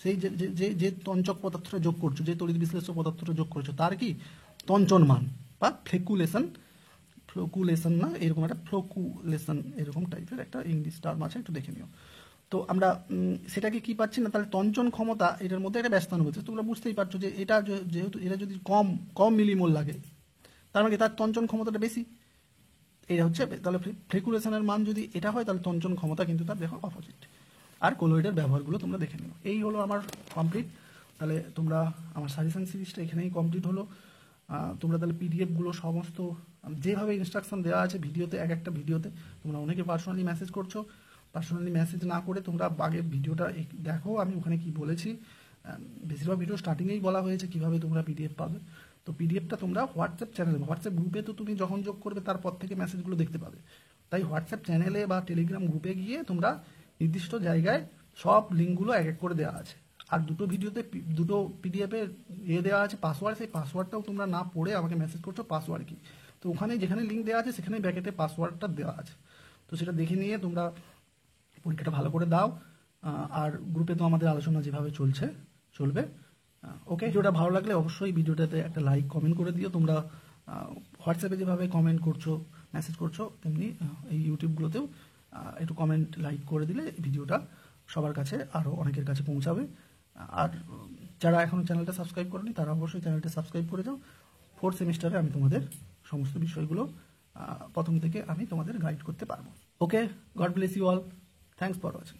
সেই যে যে যে তঞ্চক পদার্থটা যোগ করছো, যে তড়িৎ বিশ্লেষ্য পদার্থটা যোগ করছো, তার কি তঞ্চন মান বা ফ্লোকুলেশন না, এরকম একটা ফ্লোকুলেশন এরকম টাইপের একটা ইংলিশ টার্ম আছে, একটু দেখে নিও। তো আমরা সেটাকে কি পাচ্ছি না, তাহলে তঞ্চন ক্ষমতা এটার মধ্যে একটা ব্যস্তানুপাত। তোমরা বুঝতেই পারছো যে এটা যেহেতু এটা যদি কম মিলিমোল লাগে, তার মানে তার তঞ্চন ক্ষমতাটা বেশি। এটা হচ্ছে তাহলে ফ্লেকুলেশনের মান যদি এটা হয়, তাহলে তঞ্চন ক্ষমতা কিন্তু তার দেখো অপোজিট। আর কোলোয়েডের ব্যবহারগুলো তোমরা দেখে নিও। এই হলো আমার কমপ্লিট। তাহলে তোমরা আমার সাজেশন সিরিজটা এখানেই কমপ্লিট হলো। তোমরা তাহলে পিডিএফগুলো সমস্ত যেভাবে ইনস্ট্রাকশন দেওয়া আছে ভিডিওতে, এক একটা ভিডিওতে, তোমরা অনেকে পার্সোনালি মেসেজ করছো। পার্সোনালি মেসেজ না করে তোমরা আগের ভিডিওটা দেখো, আমি ওখানে কি বলেছি। বেশিরভাগ ভিডিও স্টার্টিংয়েই বলা হয়েছে কীভাবে তোমরা পিডিএফ পাবে। তো পিডিএফটা তোমরা হোয়াটসঅ্যাপ চ্যানেলে, হোয়াটসঅ্যাপ গ্রুপে তো তুমি যখন যোগ করবে তারপর থেকে মেসেজগুলো দেখতে পাবে। তাই হোয়াটসঅ্যাপ চ্যানেলে বা টেলিগ্রাম গ্রুপে গিয়ে তোমরা নির্দিষ্ট জায়গায় সব লিঙ্কগুলো এক এক করে দেওয়া আছে। আর দুটো ভিডিওতে দুটো পিডিএফে দেওয়া আছে পাসওয়ার্ড, সেই পাসওয়ার্ডটাও তোমরা না পড়ে আমাকে মেসেজ করছো পাসওয়ার্ড কি। তো ওখানে যেখানে লিঙ্ক দেওয়া আছে সেখানে ব্যাকেটে পাসওয়ার্ডটা দেওয়া আছে। তো সেটা দেখে নিয়ে তোমরা পরীক্ষাটা ভালো করে দাও। আর গ্রুপে তো আমাদের আলোচনা যেভাবে চলবে। ওকে, ভিডিওটা ভালো লাগলে অবশ্যই ভিডিওটাতে একটা লাইক কমেন্ট করে দিও। তোমরা হোয়াটসঅ্যাপে যেভাবে কমেন্ট করছো, মেসেজ করছো, তেমনি এই ইউটিউবগুলোতেও একটু কমেন্ট লাইক করে দিলে ভিডিওটা সবার কাছে আরও অনেকের কাছে পৌঁছাবে। আর যারা এখনও চ্যানেলটা সাবস্ক্রাইব করেনি তারা অবশ্যই চ্যানেলটা সাবস্ক্রাইব করে যাও। 4th সেমিস্টারে আমি তোমাদের সমস্ত বিষয়গুলো প্রথম থেকে আমি তোমাদের গাইড করতে পারবো। Okay, god bless you all, thanks for watching.